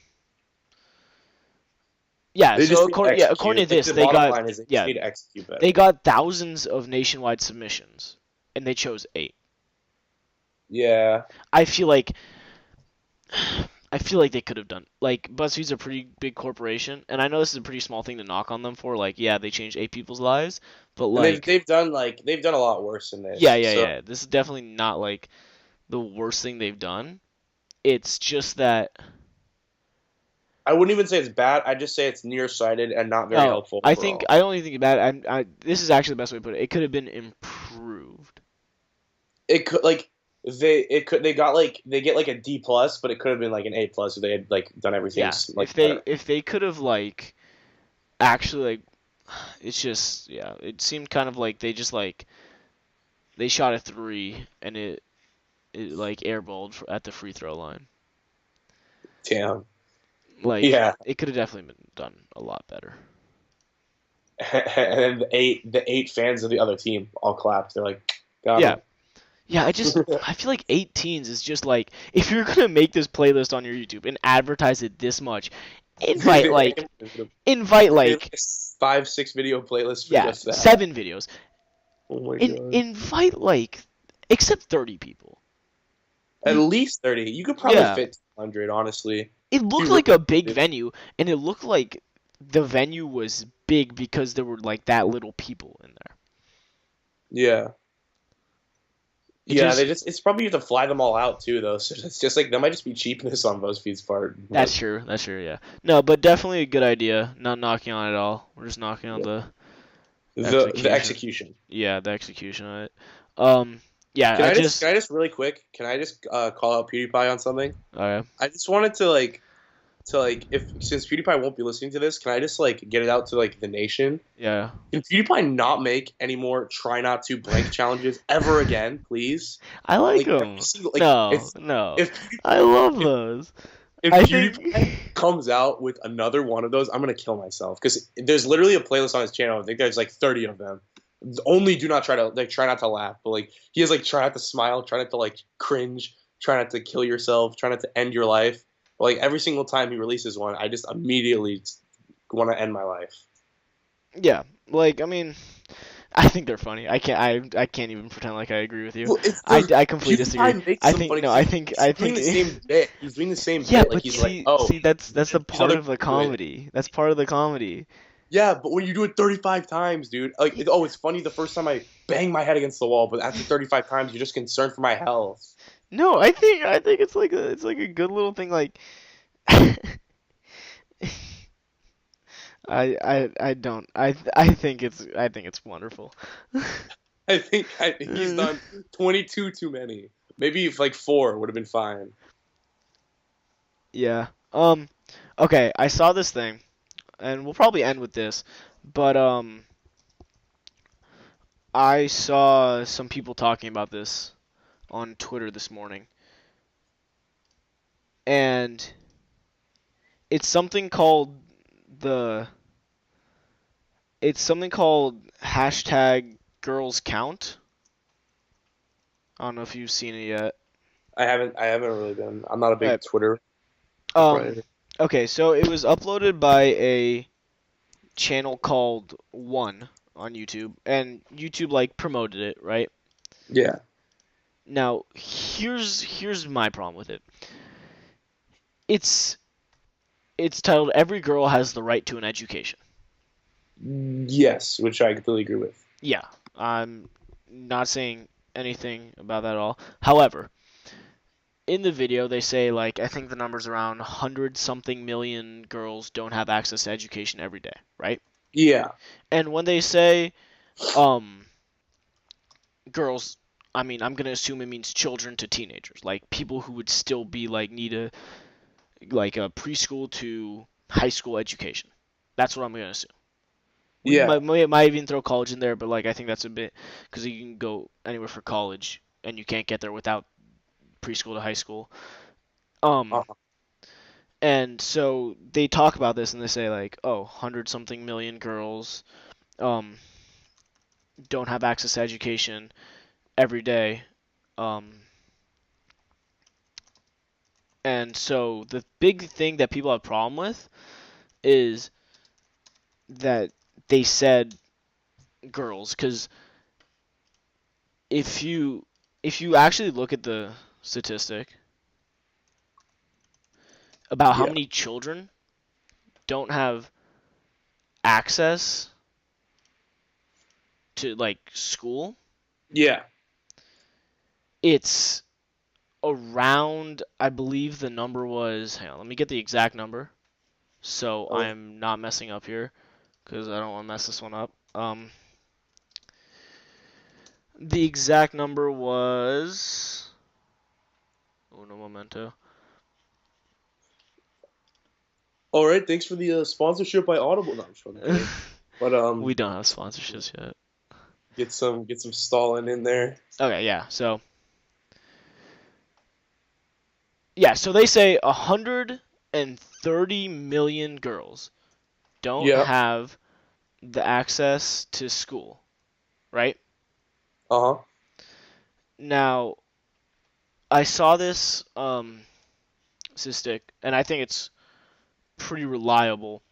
yeah. They just So need to according execute. to Like this, the bottom line is they just yeah, need to execute better. they got thousands of nationwide submissions, and they chose 8. Yeah, I feel like I feel like they could have done like BuzzFeed's a pretty big corporation, and I know this is a pretty small thing to knock on them for. Like, yeah, they changed 8 people's lives, but and like, they've done a lot worse than yeah, this. yeah, So yeah. This is definitely not like the worst thing they've done. It's just that I wouldn't even say it's bad. I just say it's nearsighted and not very oh, helpful I think overall. I only think about it. This is actually the best way to put it. It could have been improved. It could like they got like they get like a D plus, but it could have been like an A plus if they had like done everything Yeah, like better. if they could have like actually like it's just yeah, it seemed kind of like they just like they shot a 3 and it like airballed at the free throw line. Damn. Like Yeah, it could have definitely been done a lot better. and then the eight fans of the other team all clapped. They're like, got Yeah. him. Yeah, I feel like 18s is just like if you're gonna make this playlist on your YouTube and advertise it this much, invite like invite They made like like a 5-6 video playlist for yeah, just that. 7 videos. Oh my god. Invite like except 30 people. At You least 30. You could probably yeah. fit 200, honestly. It If looked you like a big really venue and it looked like the venue was big because there were like that little people in there. yeah. It Yeah, just it's probably you have to fly them all out too, though. So it's just like that might just be cheapness on BuzzFeed's part. That's true. That's true. Yeah. No, but definitely a good idea. Not knocking on it at all. We're just knocking on the The execution. execution. Yeah, the execution of it. Um. Yeah. Can I I just just. can I just really quick? Can I just call out PewDiePie on something? Okay. I just wanted to if since PewDiePie won't be listening to this, can I just get it out to the nation? Yeah. Can PewDiePie not make any more try not to blank challenges ever again, please? I like Every them. single No. No. if I love those. if I PewDiePie think. comes out with another one of those, I'm gonna kill myself because there's literally a playlist on his channel. I think there's 30 of them. Only do not try not to laugh, but he has try not to smile, try not to cringe, try not to kill yourself, try not to end your life. But every single time he releases one, I just immediately want to end my life. Yeah. I mean, I think they're funny. I can't even pretend like I agree with you. Well, I completely disagree. Makes I them think funny. no. I think doing the same bit. He's doing the same Yeah, bit. but He's see, that's the part other of the do it. comedy. That's part of the comedy. Yeah, but when you do it 35 times, dude, it's funny the first time I bang my head against the wall, but after 35 times, you're just concerned for my health. No, I think it's a good little thing. I don't. I think it's wonderful. I think he's done 22 too many. Maybe if 4 would have been fine. Yeah. Okay, I saw this thing, and we'll probably end with this, but I saw some people talking about this on Twitter this morning, and it's something called the. It's something called hashtag girls count. I don't know if you've seen it yet. I haven't really been. I'm not a big Right. Twitter. Okay, so it was uploaded by a channel called One on YouTube, and YouTube promoted it, right? Yeah. Now, here's my problem with it. It's titled "Every Girl Has the Right to an Education." Yes, which I completely agree with. Yeah, I'm not saying anything about that at all. However, in the video they say I think the number's around 100 something million girls don't have access to education every day, right? Yeah. And when they say girls, I mean, I'm going to assume it means children to teenagers, people who would still be need a preschool to high school education. That's what I'm going to assume. Yeah. Might even throw college in there, but I think that's a bit because you can go anywhere for college and you can't get there without preschool to high school. And so they talk about this and they say 100 something million girls don't have access to education every day. And so the big thing that people have a problem with is that they said girls, because if you actually look at the statistic about how many children don't have access to school, it's around, I believe the number was, hang on, let me get the exact number so I'm not messing up here because I don't want to mess this one up. The exact number was uno momento. All right, thanks for the sponsorship by Audible. No, I'm just kidding. But we don't have sponsorships yet. Get some stalling in there. Okay, yeah. So so they say 130 million girls don't have the access to school, right? Now, I saw this statistic, and I think it's pretty reliable.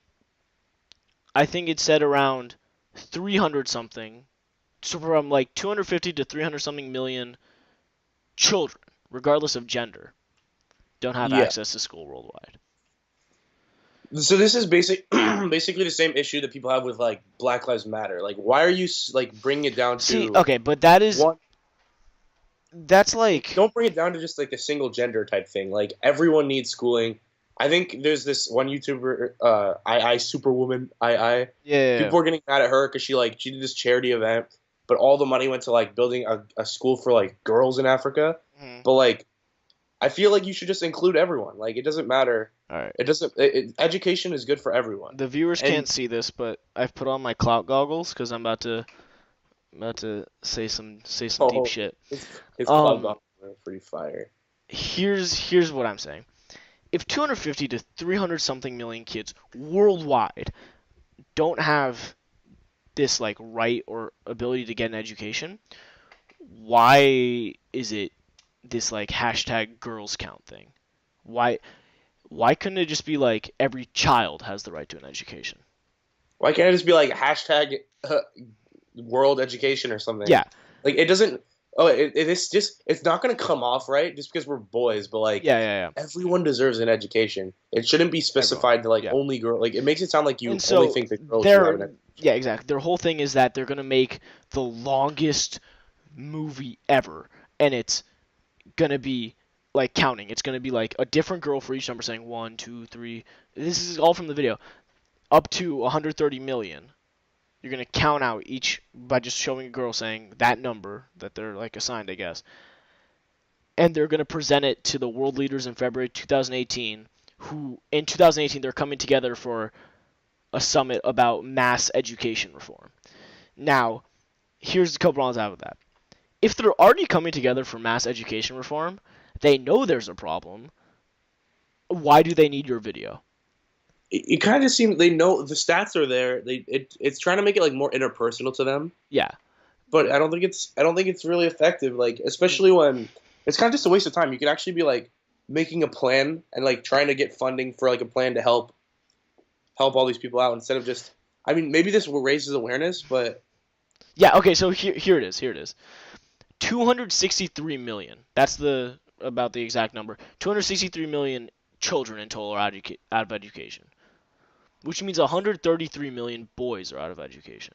I think it said around 300 something, so from 250 to 300 something million children, regardless of gender, don't have access to school worldwide. So this is basically the same issue that people have with Black Lives Matter. Why are you bringing it down to? See, okay, but that is That's like, Don't bring it down to just like a single gender type thing. Like everyone needs schooling. I think there's this one YouTuber, I Superwoman, I. yeah, People were getting mad at her because she did this charity event, but all the money went to like building a school for like girls in Africa. mhm. But like I feel like you should just include everyone. Like it doesn't matter. All right. It doesn't. Education is good for everyone. The viewers And can't see this, but I've put on my clout goggles because I'm about to say some deep oh, shit. his club Um, golf are pretty fire. here's what I'm saying. If 250 to 300 something million kids worldwide don't have this like right or ability to get an education, why is it this like hashtag girls count thing? Why why couldn't it just be like every child has the right to an education? Why can't it just be like hashtag world education or something? Yeah, Like it doesn't. Oh, it's not gonna come off right just because we're boys, but like yeah. everyone deserves an education. It shouldn't be Everyone. specified to like Yeah. only girl. Like it makes it sound like you And only so think that girls should have an education. yeah, exactly. Their whole thing is that they're gonna make the longest movie ever, and it's gonna be like counting. It's gonna be like a different girl for each number, saying 1, 2, 3. This is all from the video. Up to 130 million. You're gonna count out each by just showing a girl saying that number that they're like assigned, I guess. And they're gonna present it to the world leaders in February 2018. Who in 2018 they're coming together for a summit about mass education reform. Now, here's a couple problems I have with that. If they're already coming together for mass education reform, they know there's a problem. Why do they need your video? It kind of seems they know the stats are there. It's trying to make it like more interpersonal to them, Yeah. but I don't think it's really effective. Like especially when it's kind of just a waste of time. You could actually be like making a plan and like trying to get funding for like a plan to help all these people out instead of just. I mean, maybe this raises awareness, but Yeah, okay, so here it is. Here it is. 263 million. That's the about the exact number. 263 million children in total are out of education, which means 133 million boys are out of education.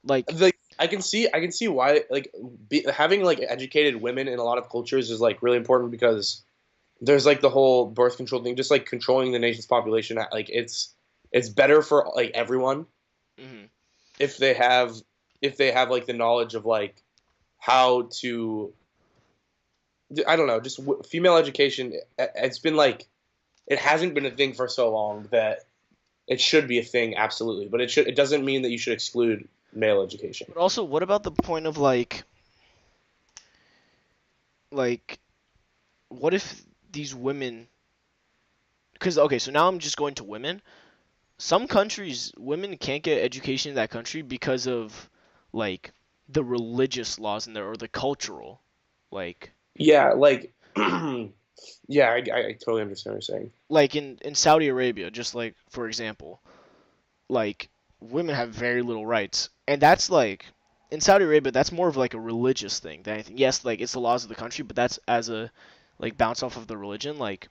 Like, I can see why like having like educated women in a lot of cultures is like really important because there's like the whole birth control thing, just like controlling the nation's population. Like it's better for like everyone mhm. if they have like the knowledge of like how to. I don't know, just female education. It's been like it hasn't been a thing for so long that it should be a thing, absolutely. But it doesn't mean that you should exclude male education. But also, what about the point of like, what if these women? Because okay, so now I'm just going to women. Some countries, women can't get education in that country because of like the religious laws in there or the cultural, like Yeah, like yeah, I totally understand what you're saying. like in Saudi Arabia, just like for example, like women have very little rights, and that's like in Saudi Arabia, that's more of like a religious thing than anything. Yes, like it's the laws of the country, but that's as a like bounce off of the religion. Like,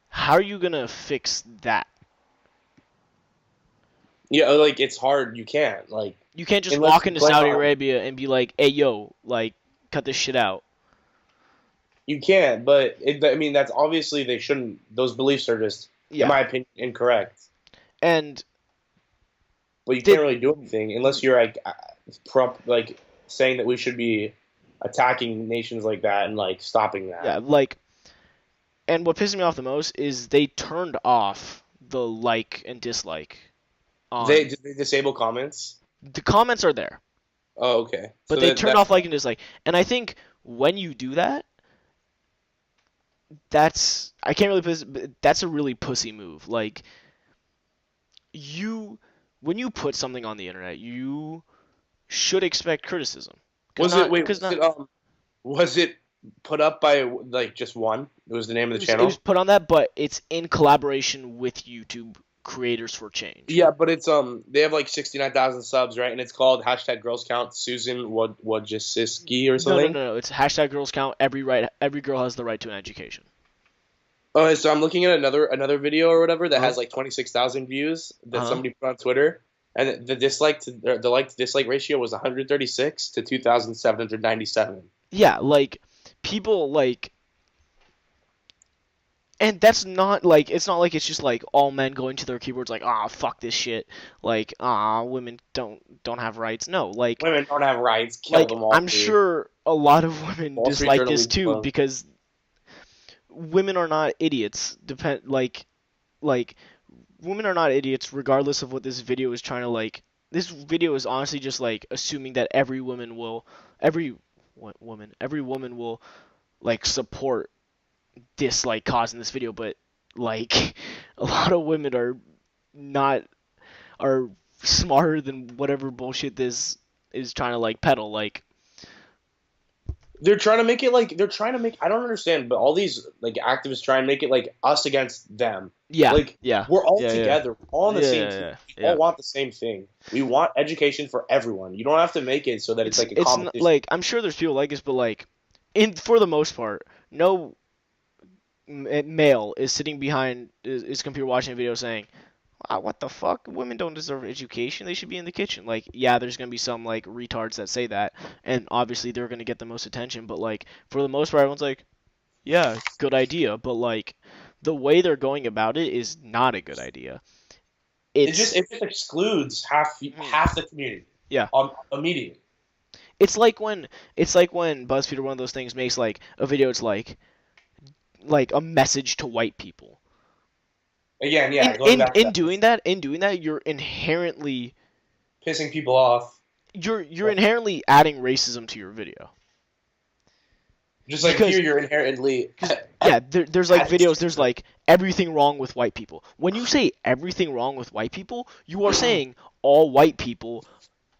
how are you gonna fix that? Yeah, like it's hard. You can't like You can't just unless walk you into plan Saudi on. Arabia and be like, "Hey, yo, like, cut this shit out." You can, but I mean that's obviously they shouldn't. Those beliefs are just, in Yeah, my opinion, incorrect. and But you can't did really do anything unless you're like like saying that we should be attacking nations like that and like stopping that. yeah, like, and what pisses me off the most is they turned off the like and dislike on Did they disable comments? the comments are there, Oh, okay. but So they that turned that off like and dislike. And I think when you do that, that's I can't really but that's a really pussy move. Like you when you put something on the internet, you should expect criticism. Cause was it. not Wait, cause not was it put up by like just one? It was the name of the it was channel. put on that, but it's in collaboration with YouTube Creators for Change. Yeah, but it's they have like 69,000 subs, right? And it's called hashtag Girls Count Susan Wojcicki or No, no, something. no, no. It's hashtag girls count. Every girl has the right to an education. Oh, so I'm looking at another video or whatever that Uh-huh. has like 26,000 views that Uh-huh. somebody put on Twitter, And the like to dislike ratio was 136 to 2,797. Yeah, like people like, and that's not like, it's not like it's just like all men going to their keyboards like, ah, fuck this shit, like, ah, women don't have rights. No, Women don't have rights. Kill them all, I'm dude. sure a lot of women Wall Street dislike Journal this leaves too alone. because women are not idiots. Like women are not idiots regardless of what this video is trying to like. This video is honestly just like assuming that every woman will like support this like cause in this video, but like a lot of women not are smarter than whatever bullshit this is trying to like peddle. Like, They're trying to make it like I don't understand, but all these like activists try and make it like us against them. yeah, Like yeah, we're all yeah, together, we're all on the yeah, same yeah, team. yeah, We yeah. all want the same thing. We want education for everyone. You don't have to make it so that it's like a It's competition. like I'm sure there's people like this, but like in for the most part, no male is sitting behind his computer watching a video saying, ah, what the fuck? Women don't deserve education. They should be in the kitchen. Like, yeah, there's gonna be some like retards that say that, and obviously they're gonna get the most attention. But like for the most part, everyone's like, yeah, good idea. But like the way they're going about it is not a good idea. It just excludes half the community. Yeah. Immediately. It's like when BuzzFeed or one of those things makes like a video. It's like a message to white people. Again, yeah, In going in back to in that, doing that, you're inherently pissing people off. you're inherently adding racism to your video. Just like Because here, you're inherently. yeah, there's like adding videos. There's stigma. like everything wrong with white people. When you say everything wrong with white people, you are saying all white people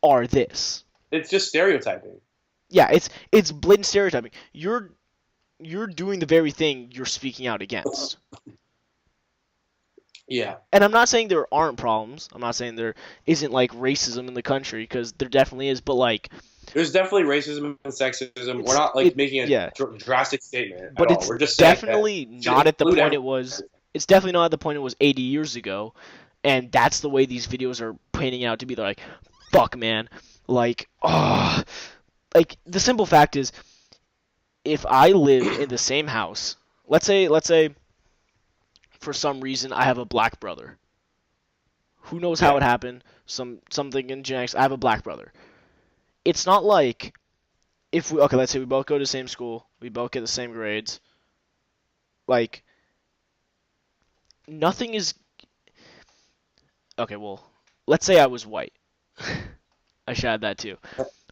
are this. It's just stereotyping. Yeah, it's blatant stereotyping. You're doing the very thing you're speaking out against. Yeah. And I'm not saying there aren't problems. I'm not saying there isn't like racism in the country, because there definitely is. But like, There's definitely racism and sexism. We're not like making a drastic statement but at all. it's We're just saying definitely that not at the include point it was. It's definitely not at the point it was 80 years ago, and that's the way these videos are painting out to be. They're like, fuck, man, like, oh, like the simple fact is, if I live in the same house, let's say, for some reason I have a black brother. Who knows how it happened? Something in genetics. I have a black brother. It's not like if we, okay, let's say we both go to the same school, we both get the same grades. Like, nothing is okay. Well, let's say I was white. I should add that too.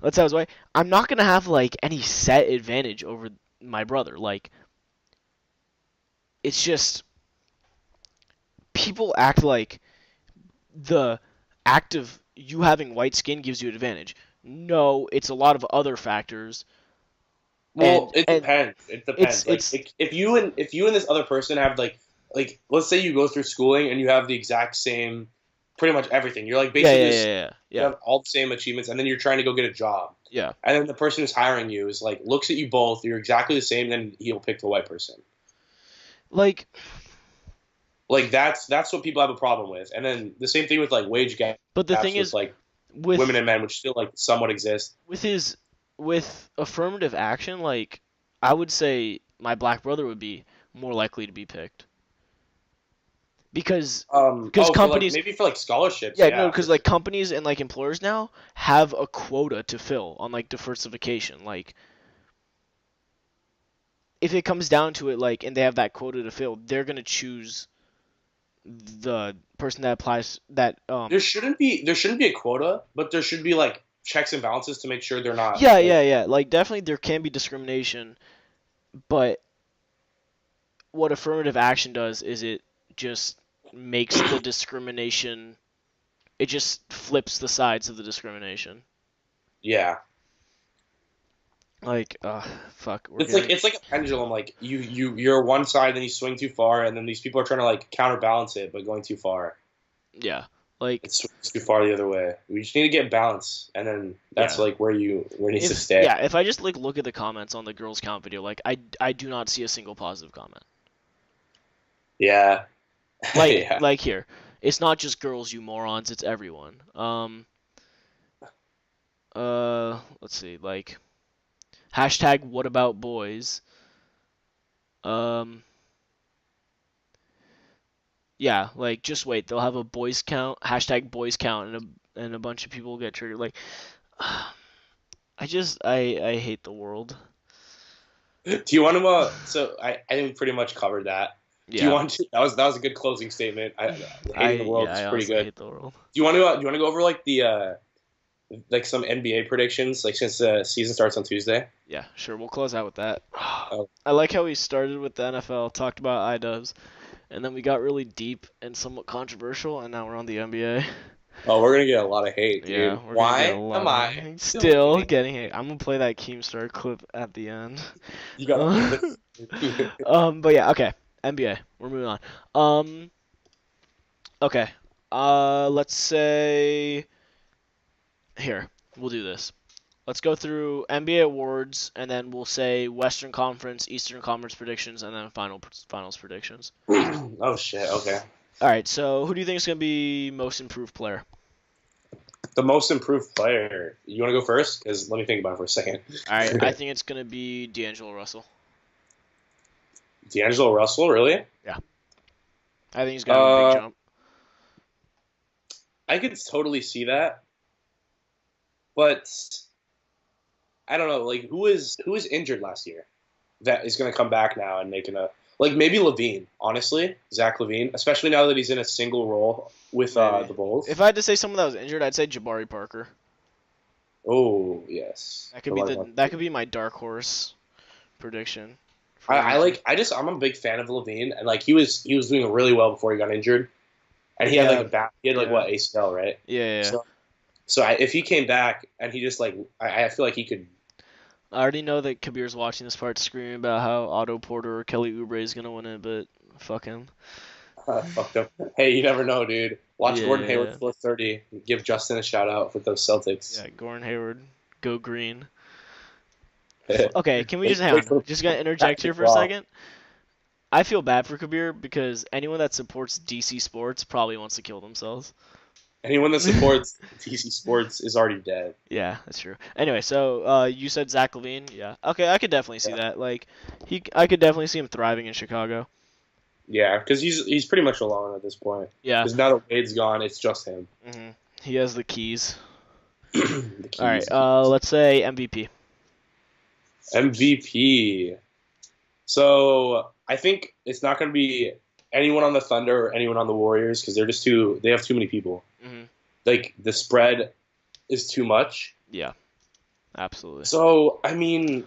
Let's say I was white. I'm not gonna have like any set advantage over my brother. Like, it's just people act like the act of you having white skin gives you an advantage. No, it's a lot of other factors. Well, And it depends. It depends. it's Like if you and this other person have like let's say you go through schooling and you have the exact same pretty much everything. You're like basically you yeah, have all the same achievements, and then you're trying to go get a job. yeah. And then the person who's hiring you is like looks at you both, you're exactly the same, then he'll pick the white person. Like That's what people have a problem with. And then the same thing with like wage gaps but the thing with is, like with women and men, which still like somewhat exist. with affirmative action, like I would say my black brother would be more likely to be picked. Because companies, maybe for like scholarships. yeah, Yeah. no, because like companies and like employers now have a quota to fill on like diversification. Like, if it comes down to it, like, and they have that quota to fill, they're gonna choose the person that applies that. There shouldn't be a quota, but there should be like checks and balances to make sure they're not. Yeah, like, yeah. Like, definitely there can be discrimination, but what affirmative action does is it just makes the discrimination. It just flips the sides of the discrimination. Yeah. Like, fuck. It's like a pendulum. Like you're one side, then you swing too far, and then these people are trying to like counterbalance it, but going too far. Yeah, like It swings too far the other way. We just need to get balance, and then that's like where it needs to stay. yeah. If I just like look at the comments on the girls count video, like I do not see a single positive comment. Yeah. Like Yeah. like here, It's not just girls, you morons. It's everyone. Let's see. Like hashtag what about boys. Um, yeah. Like just wait. They'll have a boys count. Hashtag boys count, and a bunch of people will get triggered. Like, I hate the world. Do you want to? So I think we pretty much covered that. Do you Yeah. want to? That was a good closing statement. Hating the world is I pretty honestly good. hate the world. Do you want to go over like the like some NBA predictions, like since the season starts on Tuesday? Yeah, sure. We'll close out with that. Oh, I like how we started with the NFL, talked about iDubbbz, and then we got really deep and somewhat controversial, and now we're on the NBA. oh, we're gonna get a lot of hate, Yeah, dude. we're gonna get a Why lot am of I hate. still Still getting? getting hate. I'm gonna play that Keemstar clip at the end. You got. But yeah, okay. NBA. We're moving on. Um, okay. Let's say here. We'll do this. Let's go through NBA awards, and then we'll say Western Conference, Eastern Conference predictions, and then finals predictions. Oh shit. Okay. All right. So who do you think is gonna be most improved player? The most improved player. You want to go first? Because let me think about it for a second. All right. I think it's gonna be D'Angelo Russell. D'Angelo Russell, really? Yeah. I think he's gonna have a big jump. I could totally see that, but I don't know. Like, who is injured last year that is going to come back now and making a like maybe Levine, honestly, Zach Levine, especially now that he's in a single role with Maybe. the Bulls. If I had to say someone that was injured, I'd say Jabari Parker. Oh yes, That could be my dark horse prediction. I like. I'm a big fan of Levine, and like he was doing really well before he got injured, and he had like he had like what ACL, right? Yeah. So if he came back and he just like I feel like he could. I already know that Kabir's watching this part screaming about how Otto Porter or Kelly Oubre is gonna win it, but fuck him. Fucked up. Hey, you never know, dude. Watch Gordon Yeah. Hayward score 30. Give Justin a shout out with those Celtics. Yeah, Gordon Hayward, go green. Okay, can we just hang on? Just gonna interject here for a second. I feel bad for Kabir because anyone that supports DC sports probably wants to kill themselves. Anyone that supports DC sports is already dead. Yeah, that's true. Anyway, so you said Zach LaVine. Yeah. Okay, I could definitely see that. Like, I could definitely see him thriving in Chicago. Yeah, because he's pretty much alone at this point. Yeah. Because now that Wade's gone, it's just him. Hmm. He has the keys. The keys, All right. Let's say MVP. MVP. So I think it's not going to be anyone on the Thunder or anyone on the Warriors because they have too many people. Hmm. Like the spread is too much. Yeah. Absolutely. So I mean,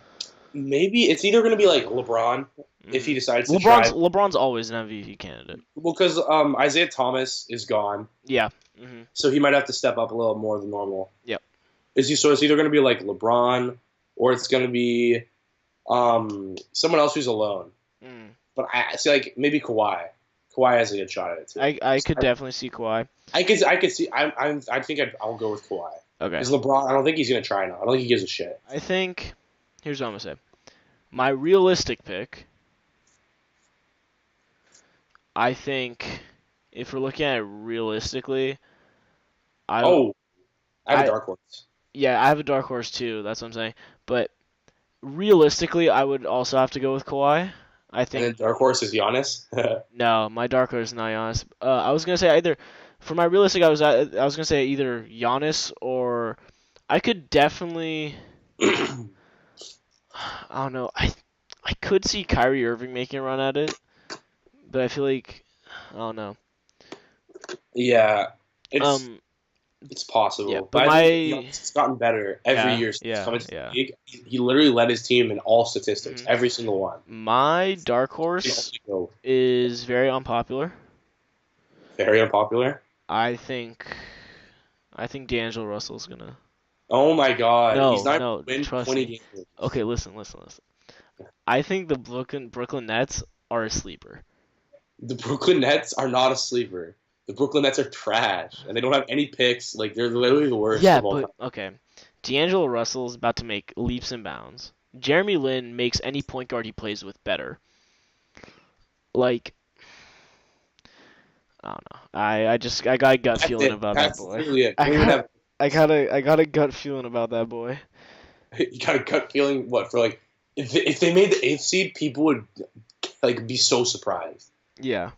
maybe it's either going to be like LeBron if he decides to try. LeBron's always an MVP candidate. Well, because Isaiah Thomas is gone. Yeah. Hmm. So he might have to step up a little more than normal. Yep. So it's either going to be like LeBron or it's going to be someone else who's alone. Mm. But I see like maybe Kawhi. Kawhi has a good shot at it too. I could definitely see Kawhi. I could see. I think I'll go with Kawhi. Okay. Because LeBron, I don't think he's going to try now. I don't think he gives a shit. I think here's what I'm gonna say. My realistic pick. I think if we're looking at it realistically, I have a dark horse. Yeah, I have a dark horse too. That's what I'm saying. But realistically, I would also have to go with Kawhi. I think. And then dark horse is Giannis. No, my dark horse is not Giannis. I was gonna say either. For my realistic, I was gonna say either Giannis or I could definitely. I don't know. I could see Kyrie Irving making a run at it, but I feel like I don't know. Yeah, it's possible. Yeah, but I think it's gotten better every year since coming to the league. He literally led his team in all statistics, every single one. My dark horse is very unpopular. Very unpopular? I think D'Angelo Russell's gonna. Oh my God! No, he's not no, win trust 20 me. games. Okay, listen. I think the Brooklyn Nets are a sleeper. The Brooklyn Nets are not a sleeper. The Brooklyn Nets are trash, and they don't have any picks. Like they're literally the worst. Yeah, of all but time. okay. D'Angelo Russell's about to make leaps and bounds. Jeremy Lin makes any point guard he plays with better. Like, I don't know. I got a gut That's feeling it. about that That's boy. literally it. I Don't even got have I got a gut feeling about that boy. you got a gut feeling what for like if they made the eighth seed, people would like be so surprised. Yeah.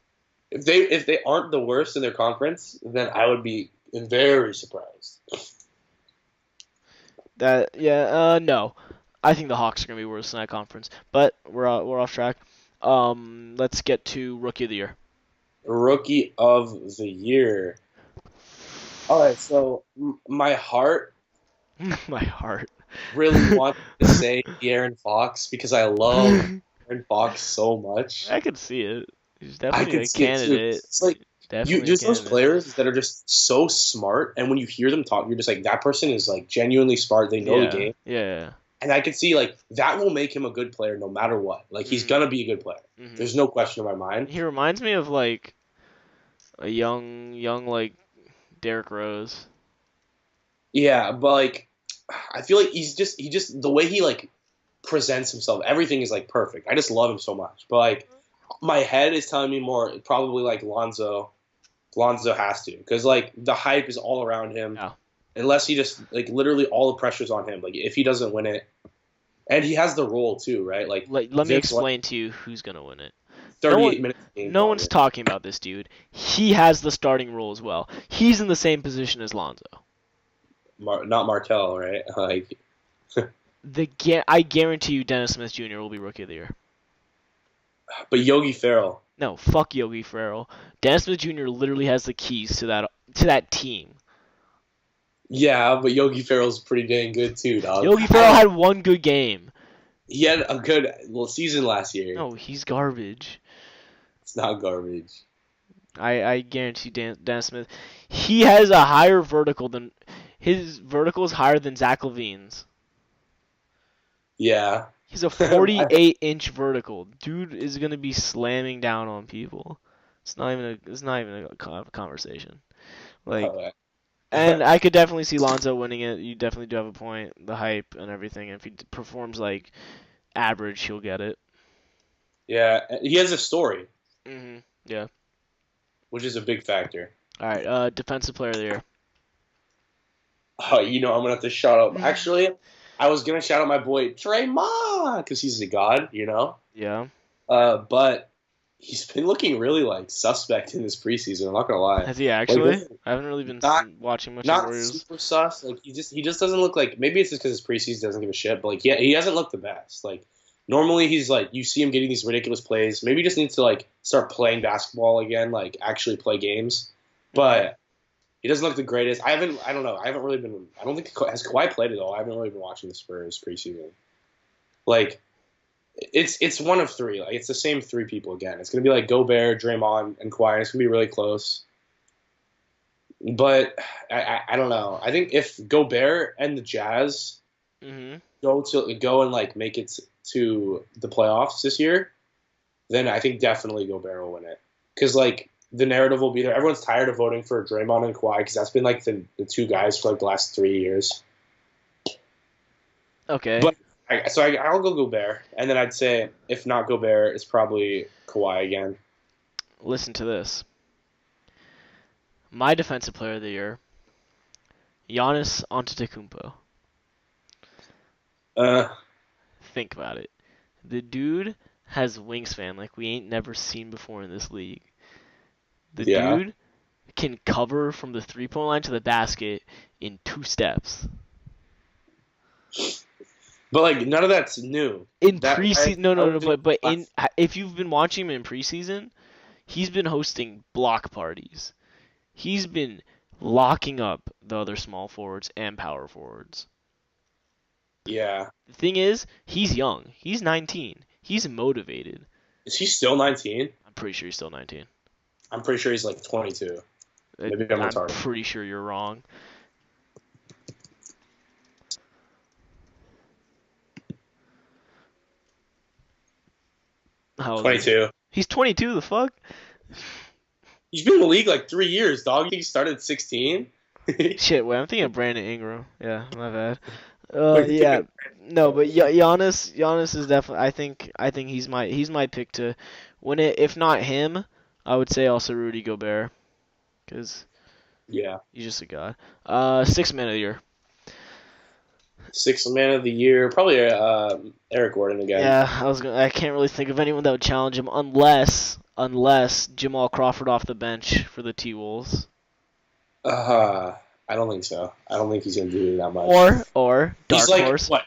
If they aren't the worst in their conference, then I would be very surprised. No. I think the Hawks are gonna be worse in that conference. But we're off track. Let's get to rookie of the year. Rookie of the year. All right, so my heart My heart. really wants to say De'Aaron Fox because I love De'Aaron Fox so much. I could see it. He's I definitely could a see it too. candidate. It's like Definitely a just those candidate. players that are just so smart, and when you hear them talk, you're just like, that person is like genuinely smart. They know the game, Yeah. and I could see like that will make him a good player no matter what. Like he's gonna be a good player. Mm-hmm. There's no question in my mind. He reminds me of like a young like Derrick Rose. Yeah, but like I feel like he just the way he like presents himself, everything is like perfect. I just love him so much. But like my head is telling me more probably like Lonzo. Lonzo has to because like the hype is all around him. Yeah. Unless he just like literally all the pressure's on him. Like if he doesn't win it, and he has the role too, right? Like Let me explain to you who's gonna win it. 38 minutes. Game No one's talking about this dude. He has the starting role as well. He's in the same position as Lonzo. Not Markel, right? Like I guarantee you Dennis Smith Jr. will be rookie of the year. but Yogi Ferrell. No, fuck Yogi Ferrell. Dennis Smith Jr. literally has the keys to that team. Yeah, but Yogi Ferrell's pretty dang good too, dog. Yogi Ferrell had one good game. He had a good season last year. No, he's garbage. It's not garbage. I guarantee Dennis Smith. He has a higher vertical than his vertical is higher than Zach LaVine's. Yeah. He's a 48-inch vertical. Dude is gonna be slamming down on people. It's not even a conversation. Like, and I could definitely see Lonzo winning it. You definitely do have a point. The hype and everything. If he performs like average, he'll get it. Yeah, he has a story. Yeah. Which is a big factor. All right. Defensive player of the year. Oh, I'm gonna have to shout out. Actually, I was gonna shout out my boy Draymond because he's a god, Yeah. But he's been looking really like suspect in this preseason. I'm not gonna lie. Has he actually? Like, I haven't really been watching much of not Warriors. super sus. Like he just doesn't look like. Maybe it's just because his preseason doesn't give a shit. But like he hasn't looked the best. Like normally he's like you see him getting these ridiculous plays. Maybe he just needs to like start playing basketball again. Like actually play games. But he doesn't look the greatest. I don't know. I haven't really been. I don't think has Kawhi played at all. I haven't really been watching the Spurs preseason. Like, it's one of three. Like it's the same three people again. It's gonna be like Gobert, Draymond, and Kawhi. It's gonna be really close. But I don't know. I think if Gobert and the Jazz go and like make it to the playoffs this year, then I think definitely Gobert will win it. Because like the narrative will be there. Everyone's tired of voting for Draymond and Kawhi because that's been like the two guys for like the last 3 years. Okay. But I'll go Gobert, and then I'd say if not Gobert, it's probably Kawhi again. Listen to this. My defensive player of the year, Giannis Antetokounmpo. Think about it. The dude has wingspan like we ain't never seen before in this league. The dude can cover from the three-point line to the basket in 2 steps. But like none of that's new. In preseason, no. But if you've been watching him in preseason, he's been hosting block parties. He's been locking up the other small forwards and power forwards. Yeah. The thing is, he's young. He's 19. He's motivated. Is he still 19? I'm pretty sure he's still 19. I'm pretty sure he's like 22. Maybe I'm retarded. I'm pretty sure you're wrong. How old 22. He's 22, the fuck? He's been in the league like 3 years, dog. You think he started at 16? Shit, wait, I'm thinking of Brandon Ingram. Yeah, my bad. Yeah. No, but Giannis is definitely I think he's my pick to win it. If not him, I would say also Rudy Gobert, because Yeah. he's just a god. Sixth man of the year. Sixth man of the year, probably Eric Gordon again. Yeah, I can't really think of anyone that would challenge him unless Jamal Crawford off the bench for the T-Wolves. I don't think so. I don't think he's gonna do that much. Or He's dark like horse. what?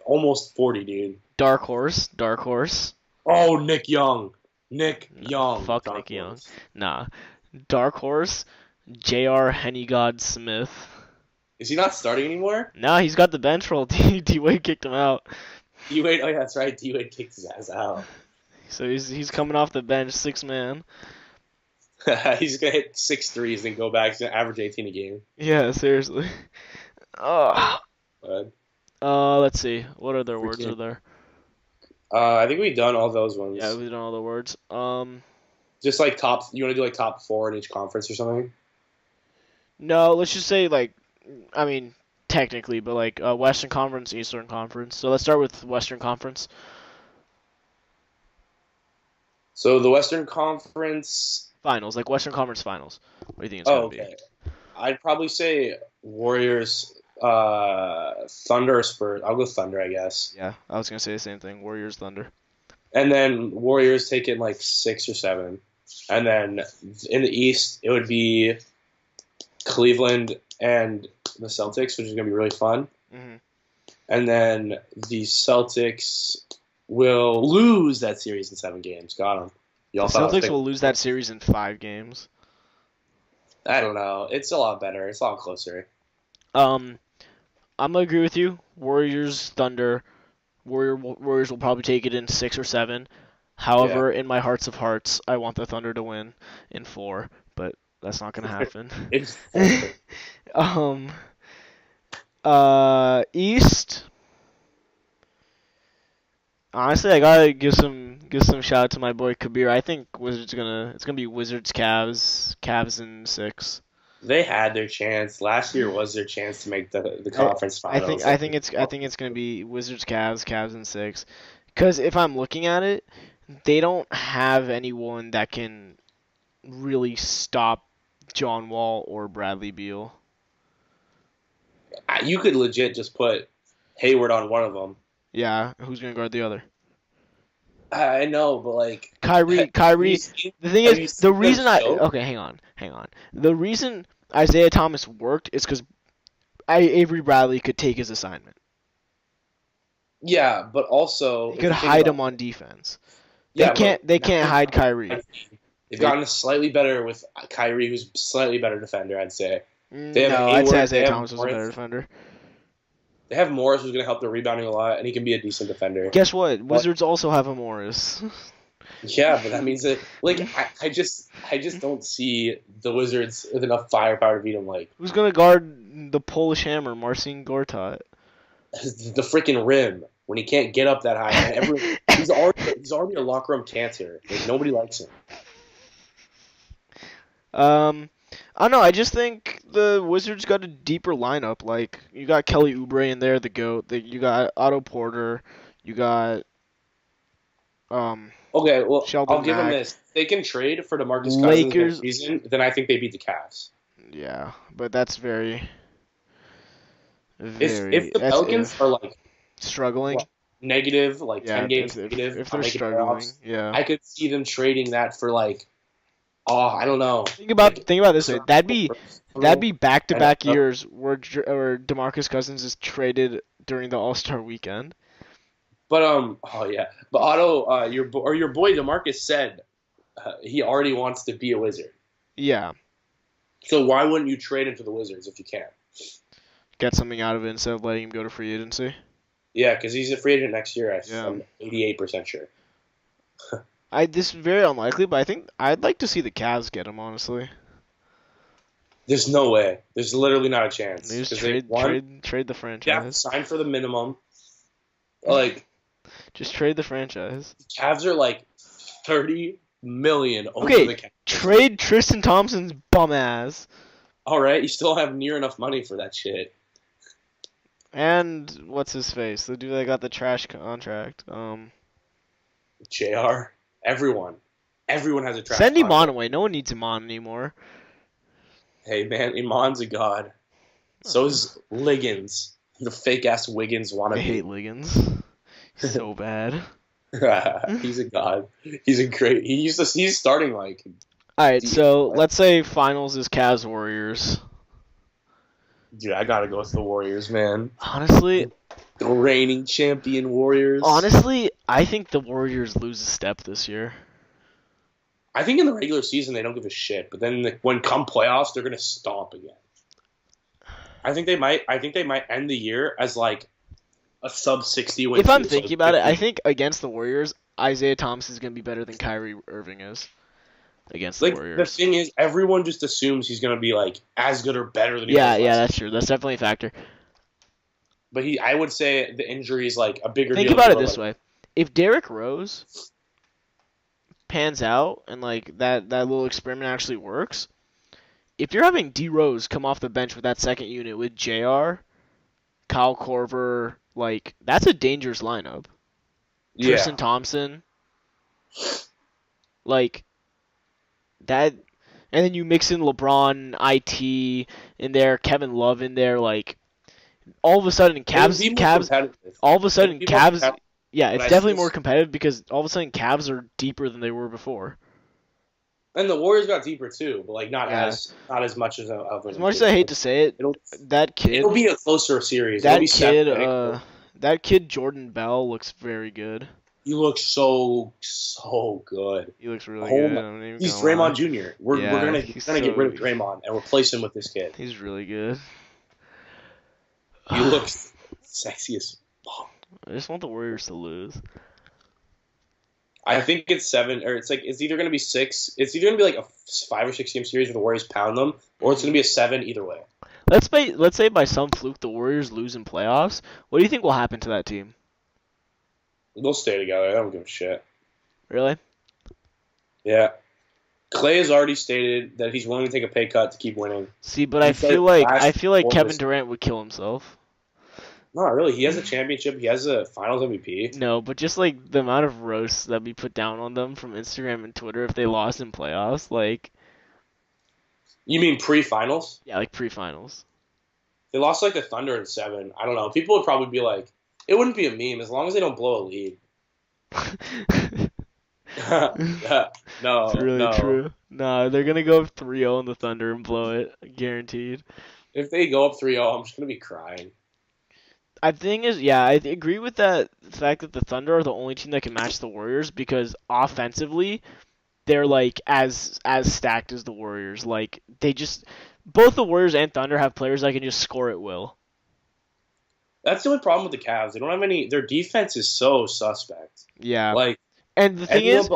Almost 40, dude. Dark horse. Oh, Nick Young. Nick Young. Fuck Dark Nick Young. horse. Nah. Dark horse. J.R. Hennygod Smith. Is he not starting anymore? Nah, he's got the bench roll. D-Wade kicked him out. D-Wade, oh yeah, that's right. D-Wade kicked his ass out. So he's coming off the bench, 6-man. He's gonna hit 6 threes and go back to average 18 a game. Yeah, seriously. But, Let's see. What other words are there? I think we've done all those ones. Yeah, we've done all the words. Just like top. You want to do like top 4 in each conference or something? No, let's just say I mean, technically, but Western Conference, Eastern Conference. So let's start with Western Conference. So the Western Conference Finals, like Western Conference Finals. What do you think it's gonna okay. I'd probably say Warriors, Thunder, or Spurs. I'll go Thunder, I guess. be? Yeah, I was gonna say the same thing. Warriors, Thunder. And then Warriors taking like 6 or 7. And then in the East, it would be Cleveland and the Celtics, which is gonna be really fun. Mm-hmm. And then the Celtics will lose that series in 7 games. Got them. The Celtics will lose that series in 5 games. I don't know. It's a lot better. It's a lot closer. I'm gonna agree with you. Warriors, Thunder. Warriors will probably take it in 6 or 7. However, in my hearts of hearts, I want the Thunder to win in 4, but that's not gonna happen. It's East. Honestly, I gotta give some shout out to my boy Kabir. I think it's gonna be Wizards, Cavs in 6. They had their chance. Last year was their chance to make the conference finals. I think it's gonna be Wizards, Cavs in 6. Because if I'm looking at it, they don't have anyone that can really stop John Wall or Bradley Beal. You could legit just put Hayward on one of them. Yeah, who's gonna guard the other? I know, but like Kyrie. The thing is, the reason hang on. The reason Isaiah Thomas worked is because Avery Bradley could take his assignment. Yeah, but also He could hide him on defense. Yeah, they can't hide Kyrie. They've gotten slightly better with Kyrie, who's slightly better defender, I'd say. I'd say Isaiah Thomas was a better defender. They have Morris, who's going to help their rebounding a lot, and he can be a decent defender. Guess what? Wizards also have a Morris. Yeah, but that means that I just don't see the Wizards with enough firepower to beat them. Like, who's gonna guard the Polish Hammer, Marcin Gortat? The freaking rim when he can't get up that high. And he's already a locker room cancer. Like, nobody likes him. I don't know. I just think the Wizards got a deeper lineup. Like, you got Kelly Oubre in there, the GOAT. You got Otto Porter. You got Okay, well, Sheldon I'll give them Mack. this. They can trade for DeMarcus Cousins Lakers. next season, then I think they beat the Cavs. Yeah, but that's very If the Pelicans are like struggling, negative, like 10 games if negative, they're struggling, yeah. I could see them trading that for like, I don't know. Think about this way. That'd be back-to-back years where DeMarcus Cousins is traded during the All-Star weekend. But but Otto, your boy DeMarcus said he already wants to be a Wizard. Yeah. So why wouldn't you trade him to the Wizards if you can? Get something out of it instead of letting him go to free agency. Yeah, because he's a free agent next year. Yeah. I'm 88% sure. This is very unlikely, but I think I'd like to see the Cavs get him, honestly. There's no way. There's literally not a chance. They just trade the franchise. Yeah, sign for the minimum. Like, just trade the franchise. The Cavs are like $30 million over the cap. Trade Tristan Thompson's bum ass. All right, you still have near enough money for that shit. And what's his face? The dude that got the trash contract. JR. Everyone. Everyone has a trash Send Iman contract. away. No one needs Iman anymore. Hey, man, Iman's a god. So is Liggins, the fake-ass Wiggins I hate wannabe. Liggins. He's so bad. He's a god. He's a great. He's starting like. Alright, Deep. so let's say finals is Cavs Warriors. Dude, I gotta go with the Warriors, man. Honestly, The reigning champion Warriors. I think the Warriors lose a step this year. I think in the regular season they don't give a shit, but then when come playoffs they're gonna stomp again. I think they might. I think they might end the year as like a sub 60 win. If I'm thinking about it, I think against the Warriors, Isaiah Thomas is going to be better than Kyrie Irving is against the like Warriors. the thing is, everyone just assumes he's gonna be like as good or better than he Yeah, was yeah, last that's true. That's definitely a factor. But I would say the injury is like a bigger Think deal. about it this way: if Derrick Rose pans out and like that little experiment actually works, if you're having D Rose come off the bench with that second unit with Jr., Kyle Korver, like that's a dangerous lineup. Yeah. Tristan Thompson, like that, and then you mix in LeBron, IT in there, Kevin Love in there, like all of a sudden Cavs, all of a sudden Cavs, yeah, it's definitely more competitive because all of a sudden Cavs are deeper than they were before. And the Warriors got deeper too, but like not as much as as much as I hate to say it, that kid, it'll be a closer series. That kid Jordan Bell looks very good. He looks so good. He looks really good. He's Draymond Jr. We're gonna get rid of Draymond and replace him with this kid. He's really good. He looks sexy as fuck. I just want the Warriors to lose. I think it's 7, or it's either gonna be 6. It's either gonna be like a 5 or 6 game series where the Warriors pound them, or it's gonna be a 7 either way. Let's say by some fluke the Warriors lose in playoffs. What do you think will happen to that team? They'll stay together. I don't give a shit. Really? Yeah. Clay has already stated that he's willing to take a pay cut to keep winning. See, but I feel like Kevin Durant would kill himself. Not really. He has a championship. He has a Finals MVP. No, but just like the amount of roasts that we put down on them from Instagram and Twitter if they lost in playoffs, like. You mean pre-finals? Yeah, like pre-finals. They lost like the Thunder in 7. I don't know. People would probably be like, it wouldn't be a meme as long as they don't blow a lead. No, it's really true. No, they're gonna go up 3-0 in the Thunder and blow it, guaranteed. If they go up 3-0, I'm just gonna be crying. I agree with that. The fact that the Thunder are the only team that can match the Warriors because offensively, they're like as stacked as the Warriors. Like both the Warriors and Thunder have players that can just score at will. That's the only problem with the Cavs. They don't have any. Their defense is so suspect. Yeah. Like. And the thing is,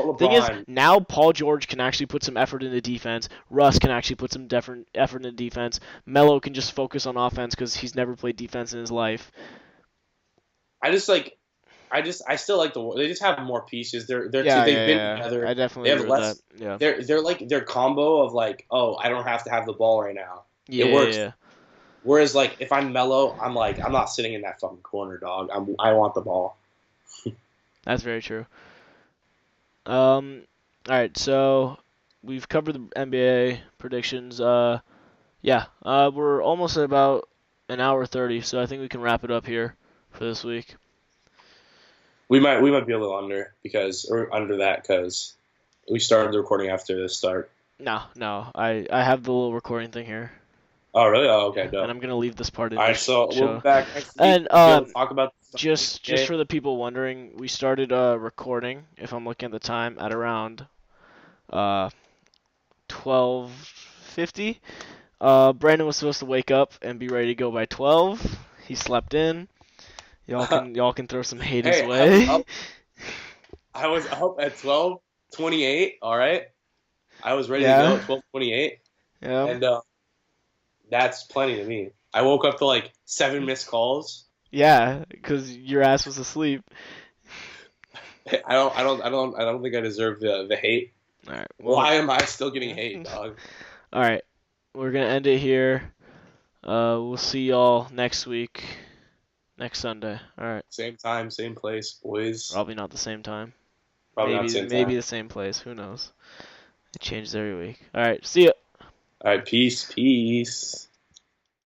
now Paul George can actually put some effort into defense. Russ can actually put some effort into defense. Melo can just focus on offense because he's never played defense in his life. I still like they just have more pieces. They've been together. I definitely agree with that. Yeah. They're like their combo of like, oh, I don't have to have the ball right now. Yeah, it works. Yeah. Whereas like if I'm Melo, I'm like I'm not sitting in that fucking corner, dog. I want the ball. That's very true. All right, so we've covered the NBA predictions. We're almost at about an hour 30, so I think we can wrap it up here for this week. We might be a little under that because we started the recording after the start. No, I have the little recording thing here. Oh really? Oh okay. And I'm gonna leave this part in. All right, so we'll be back next week. And talk about just for the people wondering, we started recording. If I'm looking at the time, at around 12:50. Brandon was supposed to wake up and be ready to go by 12. He slept in. Y'all can throw some hate his way. I was up at 12:28. All right. I was ready to go at 12:28. Yeah. And that's plenty to me. I woke up to like 7 missed calls. Yeah, because your ass was asleep. I don't think I deserve the hate. All right. Well, why am I still getting hate, dog? All right. We're gonna end it here. We'll see y'all next week. Next Sunday. All right. Same time, same place, boys. Probably not the same time. Probably not the same Maybe time. the same place. Who knows? It changes every week. All right. See ya. All right, peace.